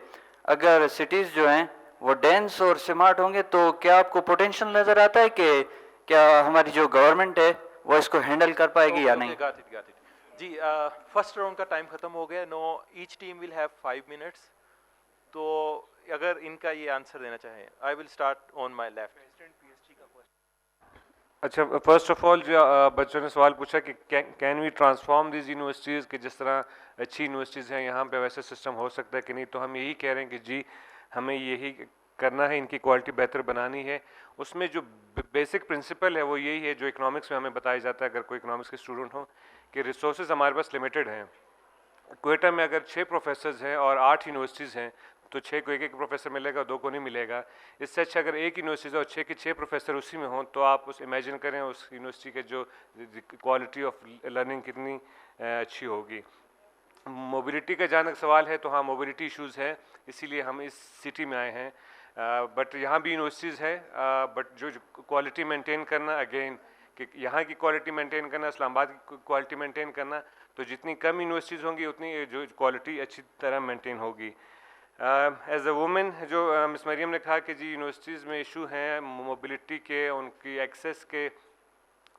अगर सिटीज़ जो हैं वो डेंस और स्मार्ट होंगे तो क्या आपको पोटेंशियल नज़र आता है कि क्या हमारी जो गवर्नमेंट है वो इसको हैंडल कर पाएगी या नहीं। got it. जी फर्स्ट राउंड का टाइम खत्म हो गया। No each team will have 5 minutes. तो अगर इनका ये आंसर देना चाहें, I will start on my left. अच्छा, फर्स्ट ऑफ ऑल जो बच्चों ने सवाल पूछा कि can we transform this universities, कि जिस तरह अच्छी यूनिवर्सिटीज़ हैं यहाँ पे वैसे सिस्टम हो सकता है कि नहीं। तो हम यही कह रहे हैं कि जी हमें यही करना है, इनकी क्वालिटी बेहतर बनानी है। उसमें जो बेसिक प्रिंसिपल है वो यही है जो इकोनॉमिक्स में हमें बताया जाता है, अगर कोई इकोनॉमिक्स के स्टूडेंट हो, कि रिसोर्सेज हमारे पास लिमिटेड हैं। क्वेटा में अगर 6 प्रोफेसर्स हैं और 8 यूनिवर्सिटीज़ हैं तो 6 को एक प्रोफेसर मिलेगा, 2 को नहीं मिलेगा। इससे अच्छा अगर एक यूनिवर्सिटी और 6 के 6 प्रोफेसर उसी में हों तो आप उस इमेजिन करें उस यूनिवर्सिटी के जो क्वालिटी ऑफ लर्निंग कितनी अच्छी होगी। मोबिलिटी का जहाँ तक सवाल है तो हाँ, मोबिलिटी इश्यूज़ है, इसीलिए हम इस सिटी में आए हैं। बट यहाँ भी यूनिवर्सिटीज़ है, बट जो क्वालिटी मेंटेन करना, अगेन कि यहाँ की क्वालिटी मेंटेन करना, इस्लामाबाद की क्वालिटी मेंटेन करना, तो जितनी कम यूनिवर्सिटीज़ होंगी उतनी जो क्वालिटी अच्छी तरह मेंटेन होगी। एज अ वुमेन, जो मिस मरियम ने कहा कि जी यूनिवर्सिटीज़ में इशू हैं मोबिलिटी के, उनकी एक्सेस के,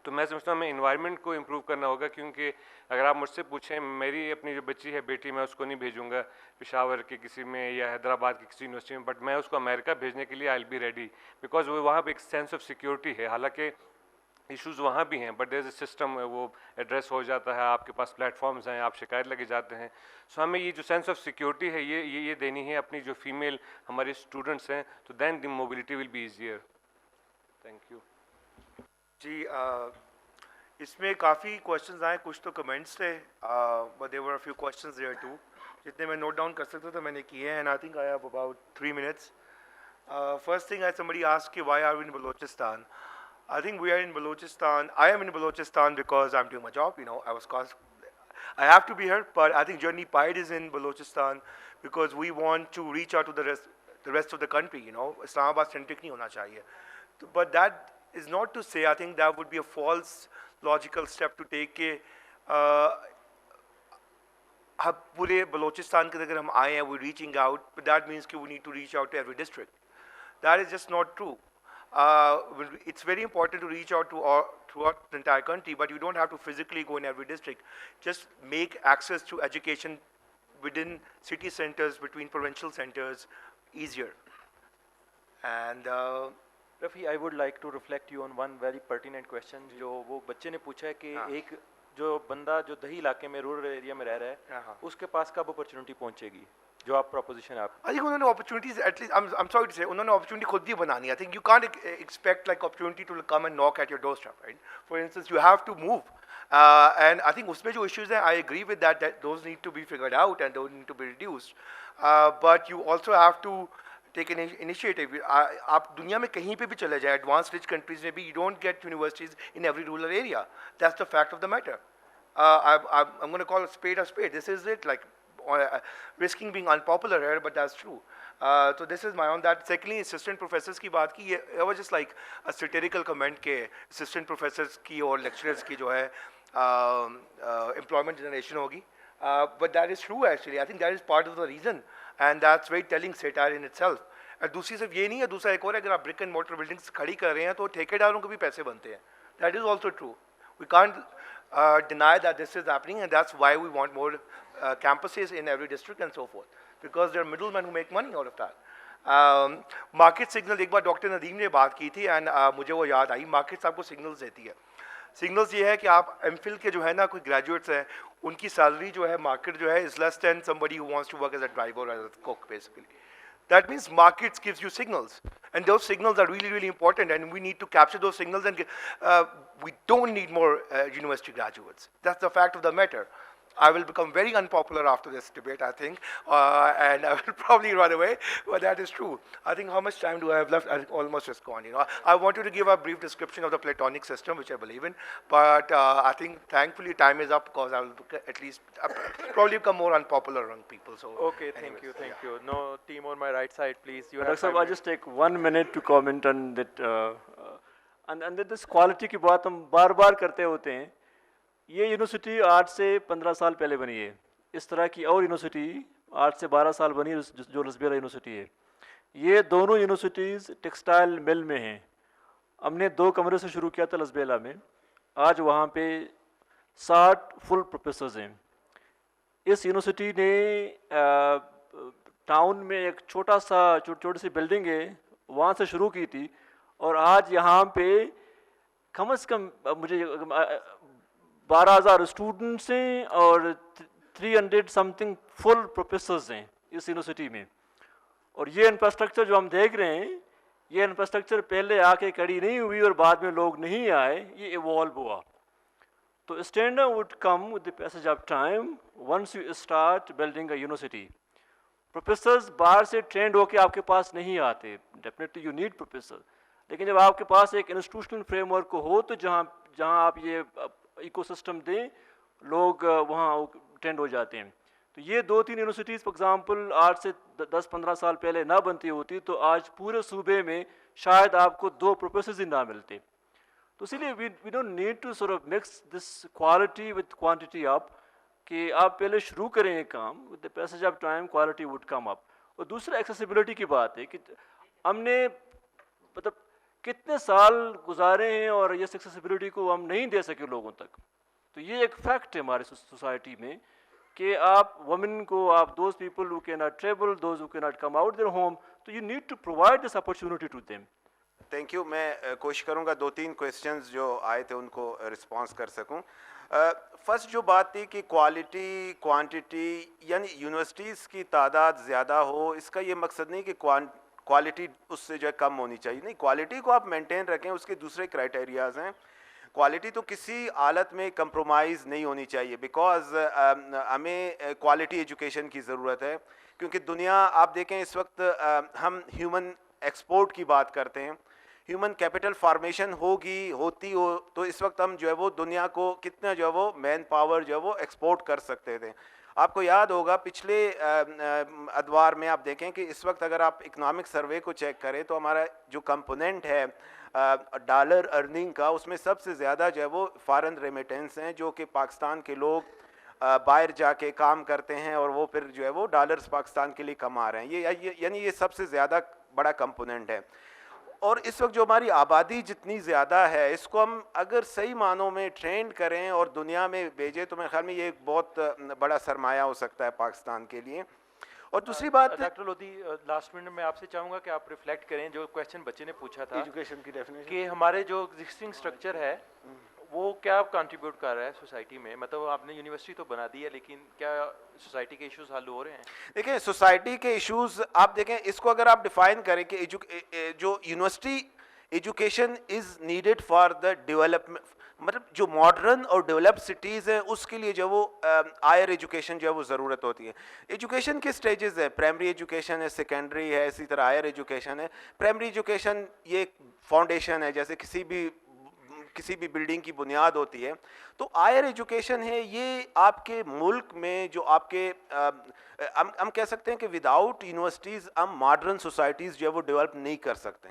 तो मैं समझता हूँ हमें इन्वायरमेंट को इम्प्रूव करना होगा। क्योंकि अगर आप मुझसे पूछें, मेरी अपनी जो बच्ची है, बेटी, मैं उसको नहीं भेजूँगा पेशावर के किसी में या हैदराबाद की किसी यूनिवर्सिटी में, बट मैं उसको अमेरिका भेजने के लिए I will be ready, because वो वहाँ पर एक सेंस ऑफ सिक्योरिटी है। हालाँकि इश्यूज़ वहाँ भी हैं, but there is a system, वो एड्रेस हो जाता है, आपके पास प्लेटफॉर्म्स हैं, आप शिकायत लगे जाते हैं। सो हमें ये जो सेंस ऑफ सिक्योरिटी है ये देनी है अपनी जो फीमेल हमारे स्टूडेंट्स हैं, तो then the mobility will be easier. Thank you जी। इसमें काफ़ी क्वेश्चंस आए, कुछ तो कमेंट्स थे, but there were a few questions there too, जितने मैं नोट डाउन कर सकता था मैंने किए हैं, and I think I have about 3 minutes. First thing, somebody asked कि why are we in Balochistan? I think we are in Balochistan. I am in Balochistan because I'm doing my job. You know, I have to be here, but I think Journey PIDE is in Balochistan because we want to reach out to the rest of the country. You know, Islamabad centric नहीं होना चाहिए. But that is not to say, I think that would be a false logical step to take के पूरे बलोचिस्तान के अगर हम आए हैं, we're reaching out, but that means कि we need to reach out to every district. That is just not true. It's very important to reach out to throughout the entire country, but you don't have to physically go in every district. Just make access to education within city centers, between provincial centers, easier. And Rafi, I would like to reflect you on one very pertinent question जो वो बच्चे ने पूछा है कि एक जो बंदा जो दही इलाके में, रूरल एरिया में रह रहा है, उसके पास कब अपॉर्चुनिटी पहुंचेगी, जो आप प्रोपोजिशन आप। I think उन्होंने opportunities, at least I'm sorry to say, उन्होंने opportunity खुद भी बनानी है। I think you can't expect like opportunity to come and knock at your doorstep, right? For instance, you have to move, and I think उसमें जो issues हैं, I agree with that those need to be figured out and those need to be reduced, but you also have to take an initiative. आप दुनिया में कहीं पे भी चले जाए, advanced rich countries में भी, you don't get universities in every rural area. That's the fact of the matter. I'm going to call a spade a spade. This is it. Like risking being unpopular here, but that's true. So this is my own that. Secondly, assistant professors की बात की, it was just like a satirical comment के assistant professors की और lecturers की जो है employment generation होगी. But that is true actually. I think that is part of the reason, and that's very telling satire in itself. और दूसरी सिर्फ ये नहीं है, दूसरा एक और है, अगर आप brick and mortar buildings खड़ी कर रहे हैं तो ठेकेदारों को भी पैसे बनते हैं. That is also true. We can't deny that this is happening, and that's why we want more campuses in every district and so forth, because there are middlemen who make money out of that. Market signal, एक बार doctor Nadeem ने बात की थी, and मुझे वो याद आई. Markets आपको signals देती है. सिग्नल्स ये है कि आप एमफिल के जो है ना, कोई ग्रेजुएट्स हैं, उनकी सैलरी जो है मार्केट जो है is less than somebody who wants to work as a driver और as a cook basically. That means markets gives you signals, and those signals are really, really important, and we need to capture those signals, and we don't need more university graduates. That's the fact of the matter. I will become very unpopular after this debate, I think, and I will probably run away, but that is true. I think how much time do I have left? I think almost just gone, you know. I wanted to give a brief description of the Platonic system, which I believe in, but I think thankfully time is up, because I will at least probably become more unpopular among people. So Okay, thank anyways, you, thank yeah. you. No, team on my right side, please. You Dr. have Saab, 5 I'll just take 1 minute to comment on that. And this quality की बात हम बार बार करते होते हैं. ये university 8 से 15 साल पहले बनी है. इस तरह की और यूनिवर्सिटी 8 से 12 साल बनी है, जो लसबेला यूनिवर्सिटी है. ये दोनों यूनिवर्सिटीज़ टेक्सटाइल मिल में हैं. हमने 2 कमरे से शुरू किया था लसबेला में. आज वहाँ पे 60 फुल प्रोफेसर्स हैं. इस यूनिवर्सिटी ने टाउन में एक छोटी सी बिल्डिंग है, वहाँ से शुरू की थी, और आज यहाँ पे कम से कम मुझे 12,000 स्टूडेंट्स हैं और 300 समथिंग फुल प्रोफेसर्स हैं इस यूनिवर्सिटी में. और ये इंफ्रास्ट्रक्चर जो हम देख रहे हैं, ये इंफ्रास्ट्रक्चर पहले आके खड़ी नहीं हुई और बाद में लोग नहीं आए, ये इवॉल्व हुआ. तो standard would come with the passage of time once you start building a university. Professors बाहर से ट्रेंड होके आपके पास नहीं आते. डेफिनेटली यू नीड प्रोफेसर, लेकिन जब आपके पास एक इंस्टीट्यूशनल फ्रेमवर्क हो, तो जहाँ आप ये इकोसिस्टम दें, लोग वहाँ ट्रेंड हो जाते हैं. तो ये 2-3 यूनिवर्सिटीज़ फॉर एग्जांपल 8 से 10-15 साल पहले ना बनती होती, तो आज पूरे सूबे में शायद आपको 2 प्रोफेसर्स ही ना मिलते. तो इसीलिए we don't need to sort of mix this quality with quantity up, कि आप पहले शुरू करें ये काम, with the passage of time quality would come up. और दूसरा एक्सेसिबिलिटी की बात है कि हमने मतलब कितने साल गुजारे हैं और ये एक्सेसिबिलिटी को हम नहीं दे सके लोगों तक. तो ये एक फैक्ट है हमारी सोसाइटी में कि आप वुमेन को, आप those people who can not travel, those who can not come out their home, तो you need to provide this opportunity to them. Thank you. मैं कोशिश करूंगा 2-3 क्वेश्चंस जो आए थे उनको रिस्पांस कर सकूं. फर्स्ट जो बात थी कि क्वालिटी क्वांटिटी, यानी यूनिवर्सिटीज़ की तादाद ज़्यादा हो, इसका ये मकसद नहीं कि क्वालिटी उससे जो है कम होनी चाहिए. नहीं, क्वालिटी को आप मेंटेन रखें, उसके दूसरे क्राइटेरियाज हैं. क्वालिटी तो किसी हालत में कंप्रोमाइज़ नहीं होनी चाहिए, बिकॉज हमें क्वालिटी एजुकेशन की ज़रूरत है. क्योंकि दुनिया, आप देखें इस वक्त हम ह्यूमन एक्सपोर्ट की बात करते हैं, ह्यूमन कैपिटल फार्मेशन होती हो तो इस वक्त हम जो है वो दुनिया को कितना जो है वो मैन पावर जो है वो एक्सपोर्ट कर सकते थे. आपको याद होगा पिछले अदवार में आप देखें कि इस वक्त अगर आप इकोनॉमिक सर्वे को चेक करें तो हमारा जो कंपोनेंट है डॉलर अर्निंग का, उसमें सबसे ज़्यादा जो है वो फॉरेन रेमिटेंस हैं, जो कि पाकिस्तान के लोग बाहर जाके काम करते हैं और वो फिर जो है वो डॉलर्स पाकिस्तान के लिए कमा रहे हैं. ये यानी ये सबसे ज़्यादा बड़ा कंपोनेंट है. और इस वक्त जो हमारी आबादी जितनी ज़्यादा है, इसको हम अगर सही मानों में ट्रेंड करें और दुनिया में भेजें, तो मेरे ख्याल में ये एक बहुत बड़ा सरमाया हो सकता है पाकिस्तान के लिए. और दूसरी बात, डॉक्टर लोधी, लास्ट मिनट में आपसे चाहूँगा कि आप रिफ्लेक्ट करें जो क्वेश्चन बच्चे ने पूछा था एजुकेशन की डेफिनेशन कि हमारे जो एग्जिस्टिंग स्ट्रक्चर है वो क्या कंट्रीब्यूट कर रहा है सोसाइटी में. मतलब आपने यूनिवर्सिटी तो बना दी है, लेकिन क्या सोसाइटी के इश्यूज हल हो रहे हैं? देखें सोसाइटी के इश्यूज आप देखें, इसको अगर आप डिफाइन करें कि जो university education is needed for the development, मतलब जो मॉडर्न और डेवलप्ड सिटीज़ हैं उसके लिए जो वो हायर एजुकेशन जो है वो ज़रूरत होती है. एजुकेशन के स्टेजेस है, प्राइमरी एजुकेशन है, सेकेंडरी है, इसी तरह हायर एजुकेशन है. प्राइमरी एजुकेशन ये एक फाउंडेशन है, जैसे किसी भी किसी भी बिल्डिंग की बुनियाद होती है, तो हायर एजुकेशन है ये आपके मुल्क में जो आपके हम कह सकते हैं कि विदाउट यूनिवर्सिटीज़ हम मॉडर्न सोसाइटीज़ जो है वो डेवलप नहीं कर सकते।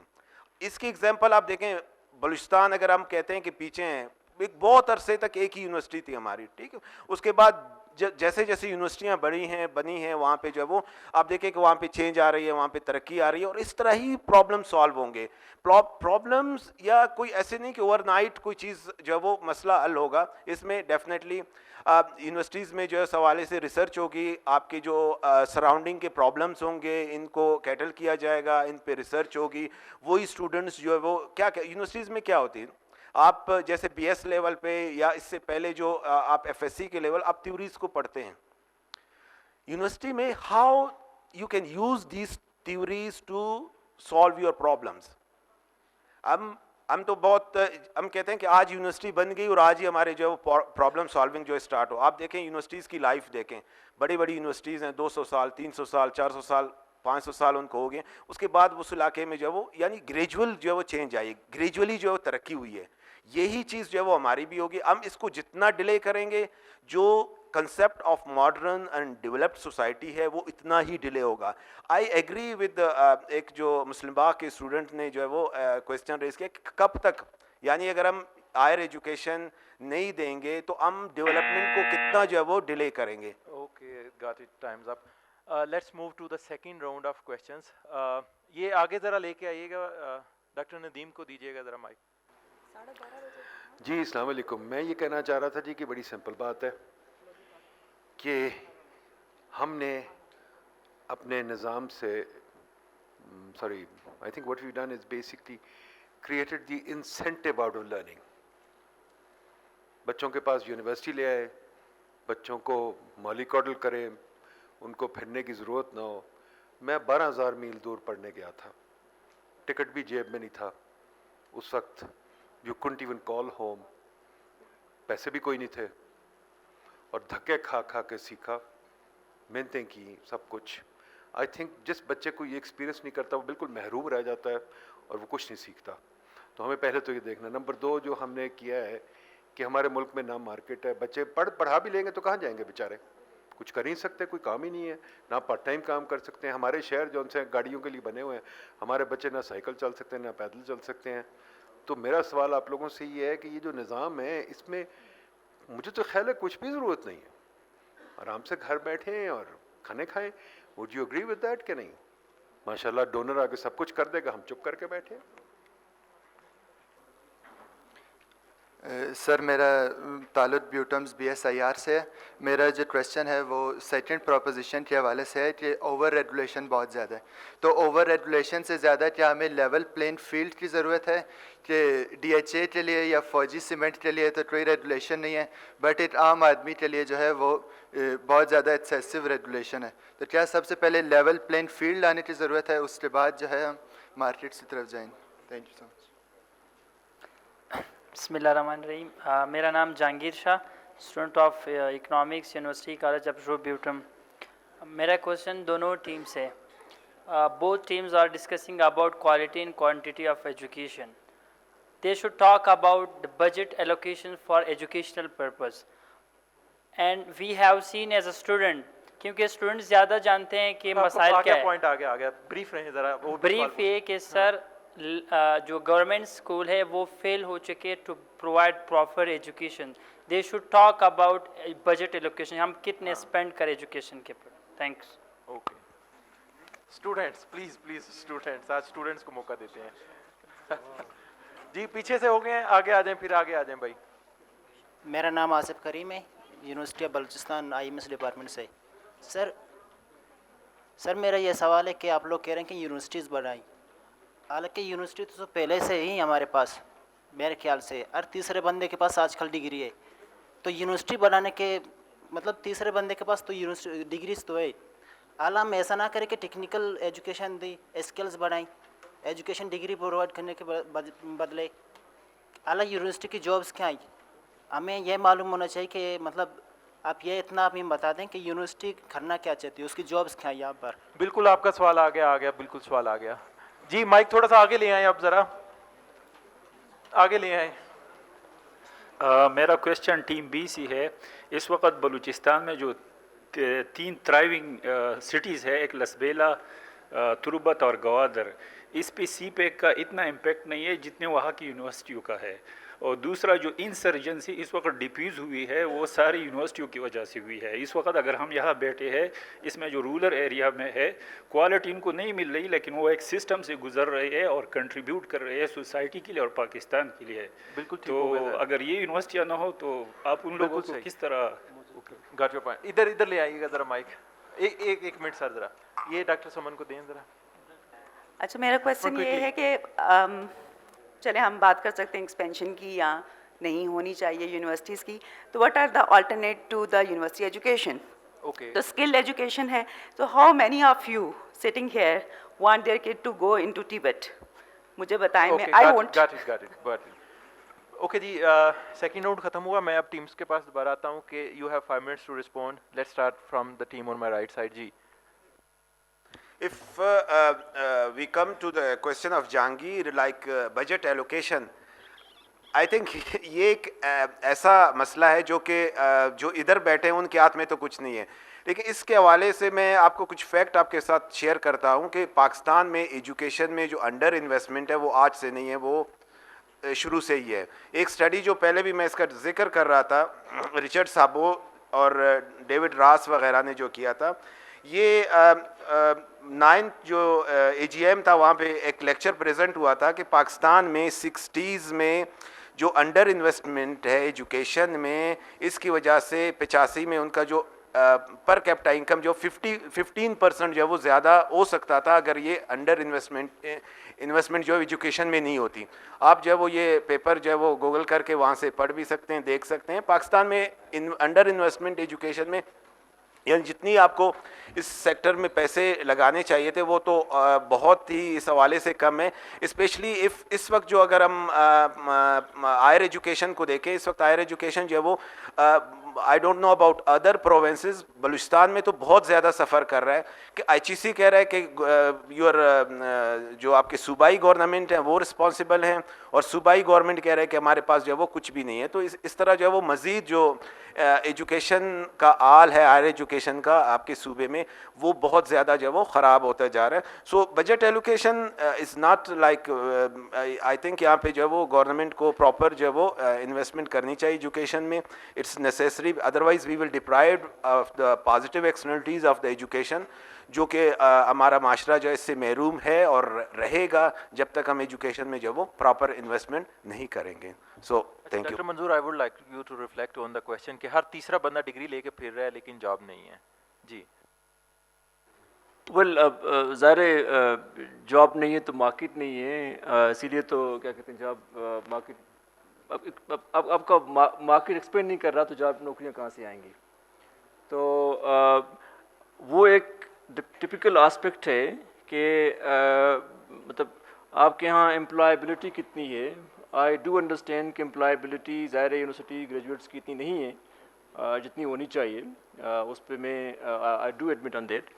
इसकी एग्जांपल आप देखें, बलूचिस्तान अगर हम कहते हैं कि पीछे हैं, एक बहुत अरसे तक एक ही यूनिवर्सिटी थी हमारी, ठीक है, उसके बाद जैसे जैसे यूनिवर्सिटियाँ बनी हैं वहाँ पे जो है वो आप देखें कि वहाँ पे चेंज आ रही है, वहाँ पे तरक्की आ रही है, और इस तरह ही प्रॉब्लम सॉल्व होंगे। प्रॉब्लम्स या कोई ऐसे नहीं कि ओवरनाइट कोई चीज़ जो है वो मसला हल होगा। इसमें डेफिनेटली यूनिवर्सिटीज़ में जो है हवाले से रिसर्च होगी, आपके जो सराउंडिंग के प्रॉब्लम्स होंगे इनको कैटल किया जाएगा, इन पे रिसर्च होगी। वही स्टूडेंट्स जो है वो क्या यूनिवर्सिटीज़ में क्या होती है, आप जैसे बीएस लेवल पे या इससे पहले जो आप एफएससी के लेवल आप थ्योरीज को पढ़ते हैं यूनिवर्सिटी में, how you can use these theories to solve your problems. हम तो बहुत हम कहते हैं कि आज यूनिवर्सिटी बन गई और आज ही हमारे जो प्रॉब्लम सॉल्विंग जो स्टार्ट हो। आप देखें यूनिवर्सिटीज़ की लाइफ देखें, बड़ी बड़ी यूनिवर्सिटीज़ हैं, 200 साल 300 साल 400 साल 500 साल उनको हो गए, उसके बाद उस इलाके में जो है वो यानी ग्रेजुअल जो है वो चेंज आई, ग्रेजुअली जो है तरक्की हुई है। यही चीज़ जो है वो हमारी भी होगी। हम इसको जितना डिले करेंगे, जो concept of modern and developed society है वो इतना ही डिले होगा। आई एग्री विद एक जो मुस्लिम बाग के स्टूडेंट ने जो है वो क्वेश्चन रेज किया, कब तक, यानी अगर हम हायर एजुकेशन नहीं देंगे तो हम डेवलपमेंट को कितना जो है वो डिले करेंगे। Okay, got it, time's up. Let's move to the second round of questions. ये आगे ज़रा लेके आइएगा, डॉक्टर नदीम को दीजिएगा ज़रा माइक। जी अस्सलाम वालेकुम। मैं ये कहना चाह रहा था जी कि बड़ी सिंपल बात है कि हमने अपने निज़ाम से sorry I think what we done is basically created the incentive out of learning. बच्चों के पास यूनिवर्सिटी ले आए, बच्चों को मॉलिकॉडल करें, उनको फिरने की ज़रूरत ना हो। मैं 12,000 मील दूर पढ़ने गया था, टिकट भी जेब में नहीं था उस वक्त, you couldn't even call home, पैसे भी कोई नहीं थे, और धक्के खा खा के सीखा, मेहनतें की, सब कुछ। आई थिंक जिस बच्चे को ये एक्सपीरियंस नहीं करता वो बिल्कुल महरूम रह जाता है और वो कुछ नहीं सीखता। तो हमें पहले तो ये देखना। नंबर 2 जो हमने किया है कि हमारे मुल्क में ना मार्केट है, बच्चे पढ़ा भी लेंगे तो कहाँ जाएंगे बेचारे, कुछ कर ही नहीं सकते, कोई काम ही नहीं है, ना पार्ट टाइम काम कर सकते हैं। हमारे शहर जो उनसे गाड़ियों के लिए बने हुए हैं, हमारे बच्चे ना साइकिल चल सकते हैं ना पैदल चल सकते हैं। तो मेरा सवाल आप लोगों से ये है कि ये जो निज़ाम है इसमें मुझे तो ख्याल है कुछ भी ज़रूरत नहीं है, आराम से घर बैठें और खाने खाएं। Would you agree with that कि नहीं? माशाल्लाह डोनर आगे सब कुछ कर देगा, हम चुप करके बैठे। सर मेरा ताल्लुक ब्यूटम्स BSIR से है। मेरा जो क्वेश्चन है वो सेकंड प्रोपोजिशन के हवाले से है कि ओवर रेगुलेशन बहुत ज़्यादा है। तो ओवर रेगुलेशन से ज़्यादा क्या हमें लेवल प्लेन फील्ड की ज़रूरत है कि DHA के लिए या फौजी सीमेंट के लिए तो कोई रेगुलेशन नहीं है, बट एक आम आदमी के लिए जो है वो बहुत ज़्यादा एक्सेसिव रेगुलेशन है। तो क्या सबसे पहले लेवल प्लेन फील्ड लाने की ज़रूरत है, उसके बाद जो है हम मार्केट की तरफ जाएंगे? Thank you so much. बिस्मिल्लाहिर्रहमानिर्रहीम। मेरा नाम Jahangir Shah, student of economics, university college of ब्यूटम। मेरा क्वेश्चन दोनों टीम से, both teams are discussing about quality and quantity of education. They should talk about the budget allocation for educational purpose, and we have seen as a student, क्योंकि students ज़्यादा जानते हैं कि मसाइल क्या है। पॉइंट आ गया, ब्रीफ रहे ज़रा। ब्रीफ ये कि सर जो गवर्नमेंट स्कूल है वो फेल हो चुके to provide proper education. They should talk about budget allocation, हम कितने स्पेंड करें एजुकेशन के पर। Thanks. Okay, students please please, students, आज स्टूडेंट्स को मौका देते हैं। जी पीछे से हो गए हैं, आगे आ जाएं, फिर आगे आ जाएं भाई। मेरा नाम आसिफ करीम है, university of Balochistan IMS department से। सर मेरा ये सवाल है कि आप लोग कह रहे हैं कि यूनिवर्सिटीज़ बढ़ाई, हालांकि यूनिवर्सिटी तो पहले से ही हमारे पास मेरे ख्याल से हर तीसरे बंदे के पास आजकल डिग्री है। तो यूनिवर्सिटी बनाने के मतलब तीसरे बंदे के पास तो यूनिवर्सिटी डिग्रीज तो है। आला हम ऐसा ना करें कि टेक्निकल एजुकेशन दी, स्किल्स बढ़ाएं, एजुकेशन डिग्री प्रोवाइड करने के बदले आला यूनिवर्सिटी की जॉब्स क्या आई। हमें यह मालूम होना चाहिए कि मतलब आप ये इतना आप बता दें कि यूनिवर्सिटी करना क्या चाहती है, उसकी जॉब्स क्या है यहाँ पर। बिल्कुल आपका सवाल आ गया, बिल्कुल सवाल आ गया। जी माइक थोड़ा सा आगे ले आए, आप ज़रा आगे ले आए। मेरा क्वेश्चन टीम बी सी है। इस वक्त बलूचिस्तान में जो तीन थ्राइविंग सिटीज़ है, एक लसबेला, तुरबत और गवादर, इस पे सी पैक का इतना इम्पेक्ट नहीं है जितने वहाँ की यूनिवर्सिटियों का है। और दूसरा जो इंसर्जेंसी इस वक्त डिफ्यूज़ हुई है वो सारी यूनिवर्सिटियों की वजह से हुई है। इस वक्त अगर हम यहाँ बैठे हैं, इसमें जो रूरल एरिया में है क्वालिटी इनको नहीं मिल रही, लेकिन वो एक सिस्टम से गुजर रहे हैं और कंट्रीब्यूट कर रहे हैं सोसाइटी के लिए और पाकिस्तान के लिए। बिल्कुल ठीक तो हो गया सर। अगर ये यूनिवर्सिटियाँ ना हो तो आप उन लोगों को किस तरह। Got your point. इधर ले आइएगा ज़रा माइक। एक मिनट सर, ज़रा ये डॉक्टर समन को दें ज़रा। अच्छा, मेरा क्वेश्चन ये है कि चले हम बात कर सकते हैं एक्सपेंशन की या नहीं होनी चाहिए यूनिवर्सिटीज़ की, तो what are the alternate to the university education? Okay, तो स्किल एजुकेशन है, तो how many of you sitting here want their kid to go into टिबेट? मुझे बताएं। मैं I want got it. Okay जी, सेकंड राउंड खत्म हुआ। मैं अब टीम्स के पास दोबारा आता हूँ कि you have 5 minutes to respond. Let's start from the team on my right side जी। If we come to the question of Jahangir, like budget allocation, I think ये एक ऐसा मसला है जो कि जो इधर बैठे हैं उनके हाथ में तो कुछ नहीं है, लेकिन इसके हवाले से मैं आपको कुछ फैक्ट आपके साथ शेयर करता हूँ कि पाकिस्तान में एजुकेशन में जो अंडर इन्वेस्टमेंट है वो आज से नहीं है, वो शुरू से ही है। एक स्टडी जो पहले भी मैं इसका जिक्र कर रहा था, रिचर्ड साबो और डेविड रास वगैरह ने जो किया था, ये 9th जो AGM था वहाँ पे एक लेक्चर प्रेजेंट हुआ था कि पाकिस्तान में 60s में जो अंडर इन्वेस्टमेंट है एजुकेशन में, इसकी वजह से 85 में उनका जो पर कैपिटा इनकम जो 15% जो है वो ज़्यादा हो सकता था अगर ये अंडर इन्वेस्टमेंट जो एजुकेशन में नहीं होती। आप जो है वो ये पेपर जो है वो गूगल करके वहाँ से पढ़ भी सकते हैं, देख सकते हैं। पाकिस्तान में अंडर इन्वेस्टमेंट एजुकेशन में यानी जितनी आपको इस सेक्टर में पैसे लगाने चाहिए थे वो तो बहुत ही इस हवाले से कम है। स्पेशली इस वक्त जो अगर हम हायर एजुकेशन को देखें, इस वक्त हायर एजुकेशन जो है वो I don't know about other provinces, Balochistan में तो बहुत ज़्यादा सफ़र कर रहा है कि ICC कह रहा है कि जो आपके सूबाई गवर्नमेंट हैं वो रिस्पॉन्सिबल हैं और सूबाई गवर्नमेंट कह रहा है कि हमारे पास जो है वो कुछ भी नहीं है। तो इस तरह जो है वो मज़ीद जो एजुकेशन का आल है हायर एजुकेशन का आपके सूबे में वो बहुत ज़्यादा जो है वो ख़राब होता जा रहा है। So budget allocation is not like, I think यहाँ पे जो है वो गवर्नमेंट को प्रॉपर जो है वो इन्वेस्टमेंट करनी चाहिए एजुकेशन में। It's necessary, otherwise we will deprive of the positive externalities of the education, जो कि हमारा माशरा जो है इससे महरूम है और रहेगा जब तक हम एजुकेशन में जो वो प्रॉपर इन्वेस्टमेंट नहीं करेंगे। So thank you. Doctor Manzoor, I would like you to reflect on the question कि हर तीसरा बंदा डिग्री लेके फिर रहा है लेकिन जॉब नहीं है जी। वेल, अब ज़ाहिर जॉब नहीं है तो मार्केट नहीं है, इसीलिए तो क्या कहते हैं जॉब मार्केट अब आपका मार्केट एक्सपेंड नहीं कर रहा तो जॉब नौकरियां कहाँ से आएंगी? तो वो एक टिपिकल एस्पेक्ट है कि मतलब आपके यहाँ एम्प्लॉयबिलिटी कितनी है। आई डू अंडरस्टैंड कि एम्प्लॉयबिलिटी ज़ाहिर यूनिवर्सिटी ग्रेजुएट्स की इतनी नहीं है जितनी होनी चाहिए, उस पर मैं I do admit on that.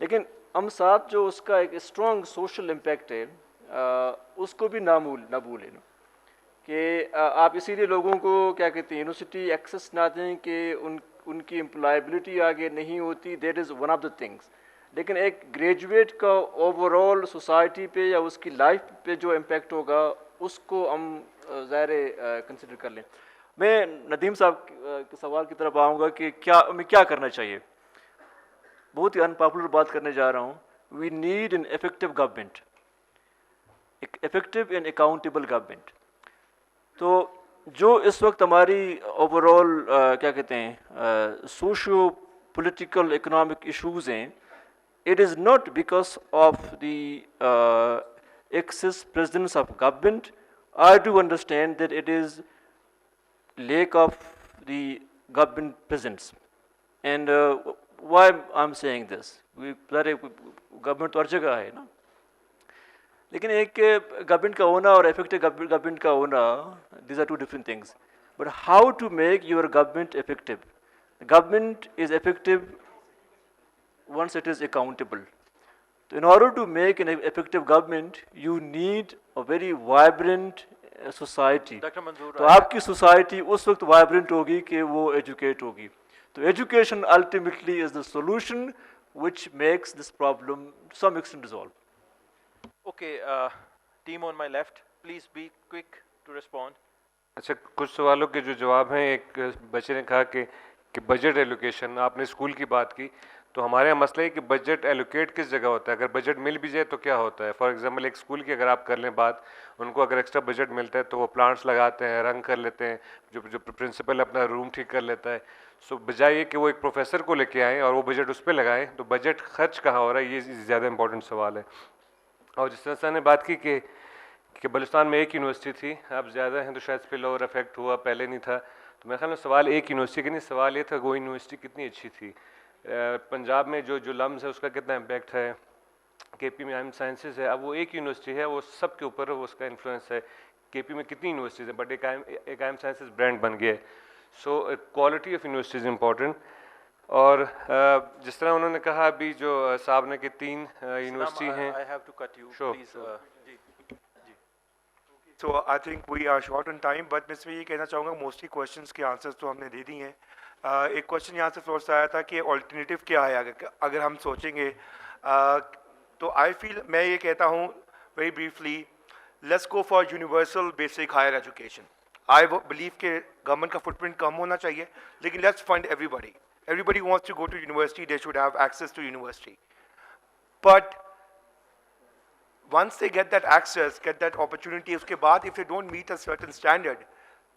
लेकिन हम साथ जो उसका एक स्ट्रॉन्ग सोशल इम्पैक्ट है उसको भी ना भूलें कि आप इसीलिए लोगों को क्या कहते हैं यूनिवर्सिटी एक्सेस ना दें कि उनकी एम्प्लॉयबिलिटी आगे नहीं होती, that is one of the things. लेकिन एक ग्रेजुएट का ओवरऑल सोसाइटी पे या उसकी लाइफ पे जो इम्पेक्ट होगा उसको हम ज़ाहिर कंसिडर कर लें। मैं नदीम साहब के सवाल की तरफ आऊँगा कि हमें क्या करना चाहिए। बहुत ही अनपॉपुलर बात करने जा रहा हूँ। We need an effective government, एक इफेक्टिव एंड अकाउंटेबल गवर्नमेंट। तो जो इस वक्त हमारी ओवरऑल क्या कहते हैं सोशो पॉलिटिकल इकोनॉमिक इश्यूज़ हैं, it is not because of the excess presence of government. I do understand that it is lack of the government presence. And why I'm saying this? Government तो हर जगह है ना, लेकिन एक government का होना और इफेक्टिव गवर्नमेंट का होना, these are two different things. But how to make your government effective? Government is effective once it is accountable. So in order to make an effective government, you need a very vibrant society, doctor मंजूर, तो आपकी society उस वक्त vibrant होगी कि वो educate होगी. तो education ultimately is the solution which makes this problem to some extent resolved. Okay, team on my left, please be quick to respond. अच्छा, कुछ सवालों के जो जवाब हैं, एक बच्चे ने कहा कि बजट एलोकेशन, आपने स्कूल की बात की, तो हमारे यहाँ मसला है कि बजट एलोकेट किस जगह होता है, अगर बजट मिल भी जाए तो क्या होता है. फॉर एग्जांपल एक स्कूल की अगर आप कर लें बात, उनको अगर एक्स्ट्रा बजट मिलता है तो वो प्लांट्स लगाते हैं, रंग कर लेते हैं, जो प्रिंसिपल अपना रूम ठीक कर लेता है. सो बजाय ये कि वो एक प्रोफेसर को लेके आएँ और वो बजट उस पर लगाएँ, तो बजट खर्च कहाँ हो रहा है, ये ज़्यादा इंपॉर्टेंट सवाल है. और जिस तरह से ने बात की कि बलुस्तान में एक यूनिवर्सिटी थी, अब ज़्यादा हैं तो शायद स्पिल ओवर इफेक्ट हुआ, पहले नहीं था. तो मेरे ख्याल में सवाल एक यूनिवर्सिटी का नहीं, सवाल ये था वो यूनिवर्सिटी कितनी अच्छी थी. पंजाब में जो लम्स है उसका कितना इम्पैक्ट है, केपी में आइम साइंसेज है, अब वो एक यूनिवर्सिटी है, वो सब के ऊपर वो उसका इन्फ्लुएंस है. केपी में कितनी यूनिवर्सिटीज़ हैं, बट एक आइम साइंसेज ब्रांड बन गया है. So quality of universities important. और जिस तरह उन्होंने कहा अभी जो साहब ने कि 3 यूनिवर्सिटी हैं. I have to cut you, Sure. please. Ji. So I think we are short on time, but मैं इसमें ये कहना चाहूँगा मोस्टली क्वेश्चंस के आंसर्स तो हमने दे दिए हैं. एक क्वेश्चन यहाँ से फ्लोर से आया था कि ऑल्टरनेटिव क्या है अगर हम सोचेंगे. तो आई फील, मैं ये कहता हूँ very briefly, let's go for universal basic higher education. I believe कि गवर्नमेंट का फुटप्रिंट कम होना चाहिए, लेकिन let's fund everybody. Everybody wants to go to university, they should have access to university. But once they get that access, get that opportunity, uske baad, if they don't meet a certain standard,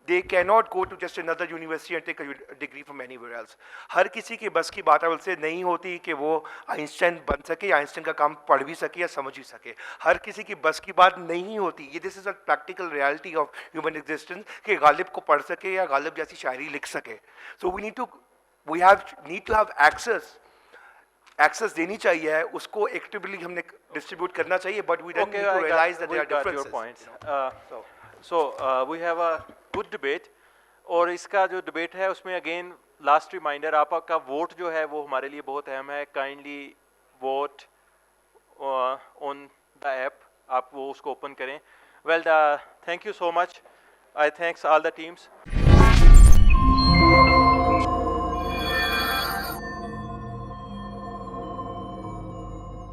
they cannot go to just another university and take a degree from anywhere else. हर किसी की बस की बात से नहीं होती कि वो आइंस्टाइन बन सके या आइंस्टाइन का काम पढ़ भी सके या समझ भी सके. हर किसी की बस की बात नहीं होती. ये this is a practical reality of human existence कि गालिब को पढ़ सके या गालिब जैसी शायरी लिख सके. So we need to have access देनी चाहिए है, उसको एक्टिवली हमने डिस्ट्रीब्यूट करना चाहिए, but we don't need to realise that there are differences. So we have a good debate, और इसका जो डिबेट है उसमें अगेन लास्ट रिमाइंडर, आपका वोट जो है वो हमारे लिए बहुत अहम है. Kindly vote on the app, आप वो उसको ओपन करें. Well, thank you so much. I thanks all the teams.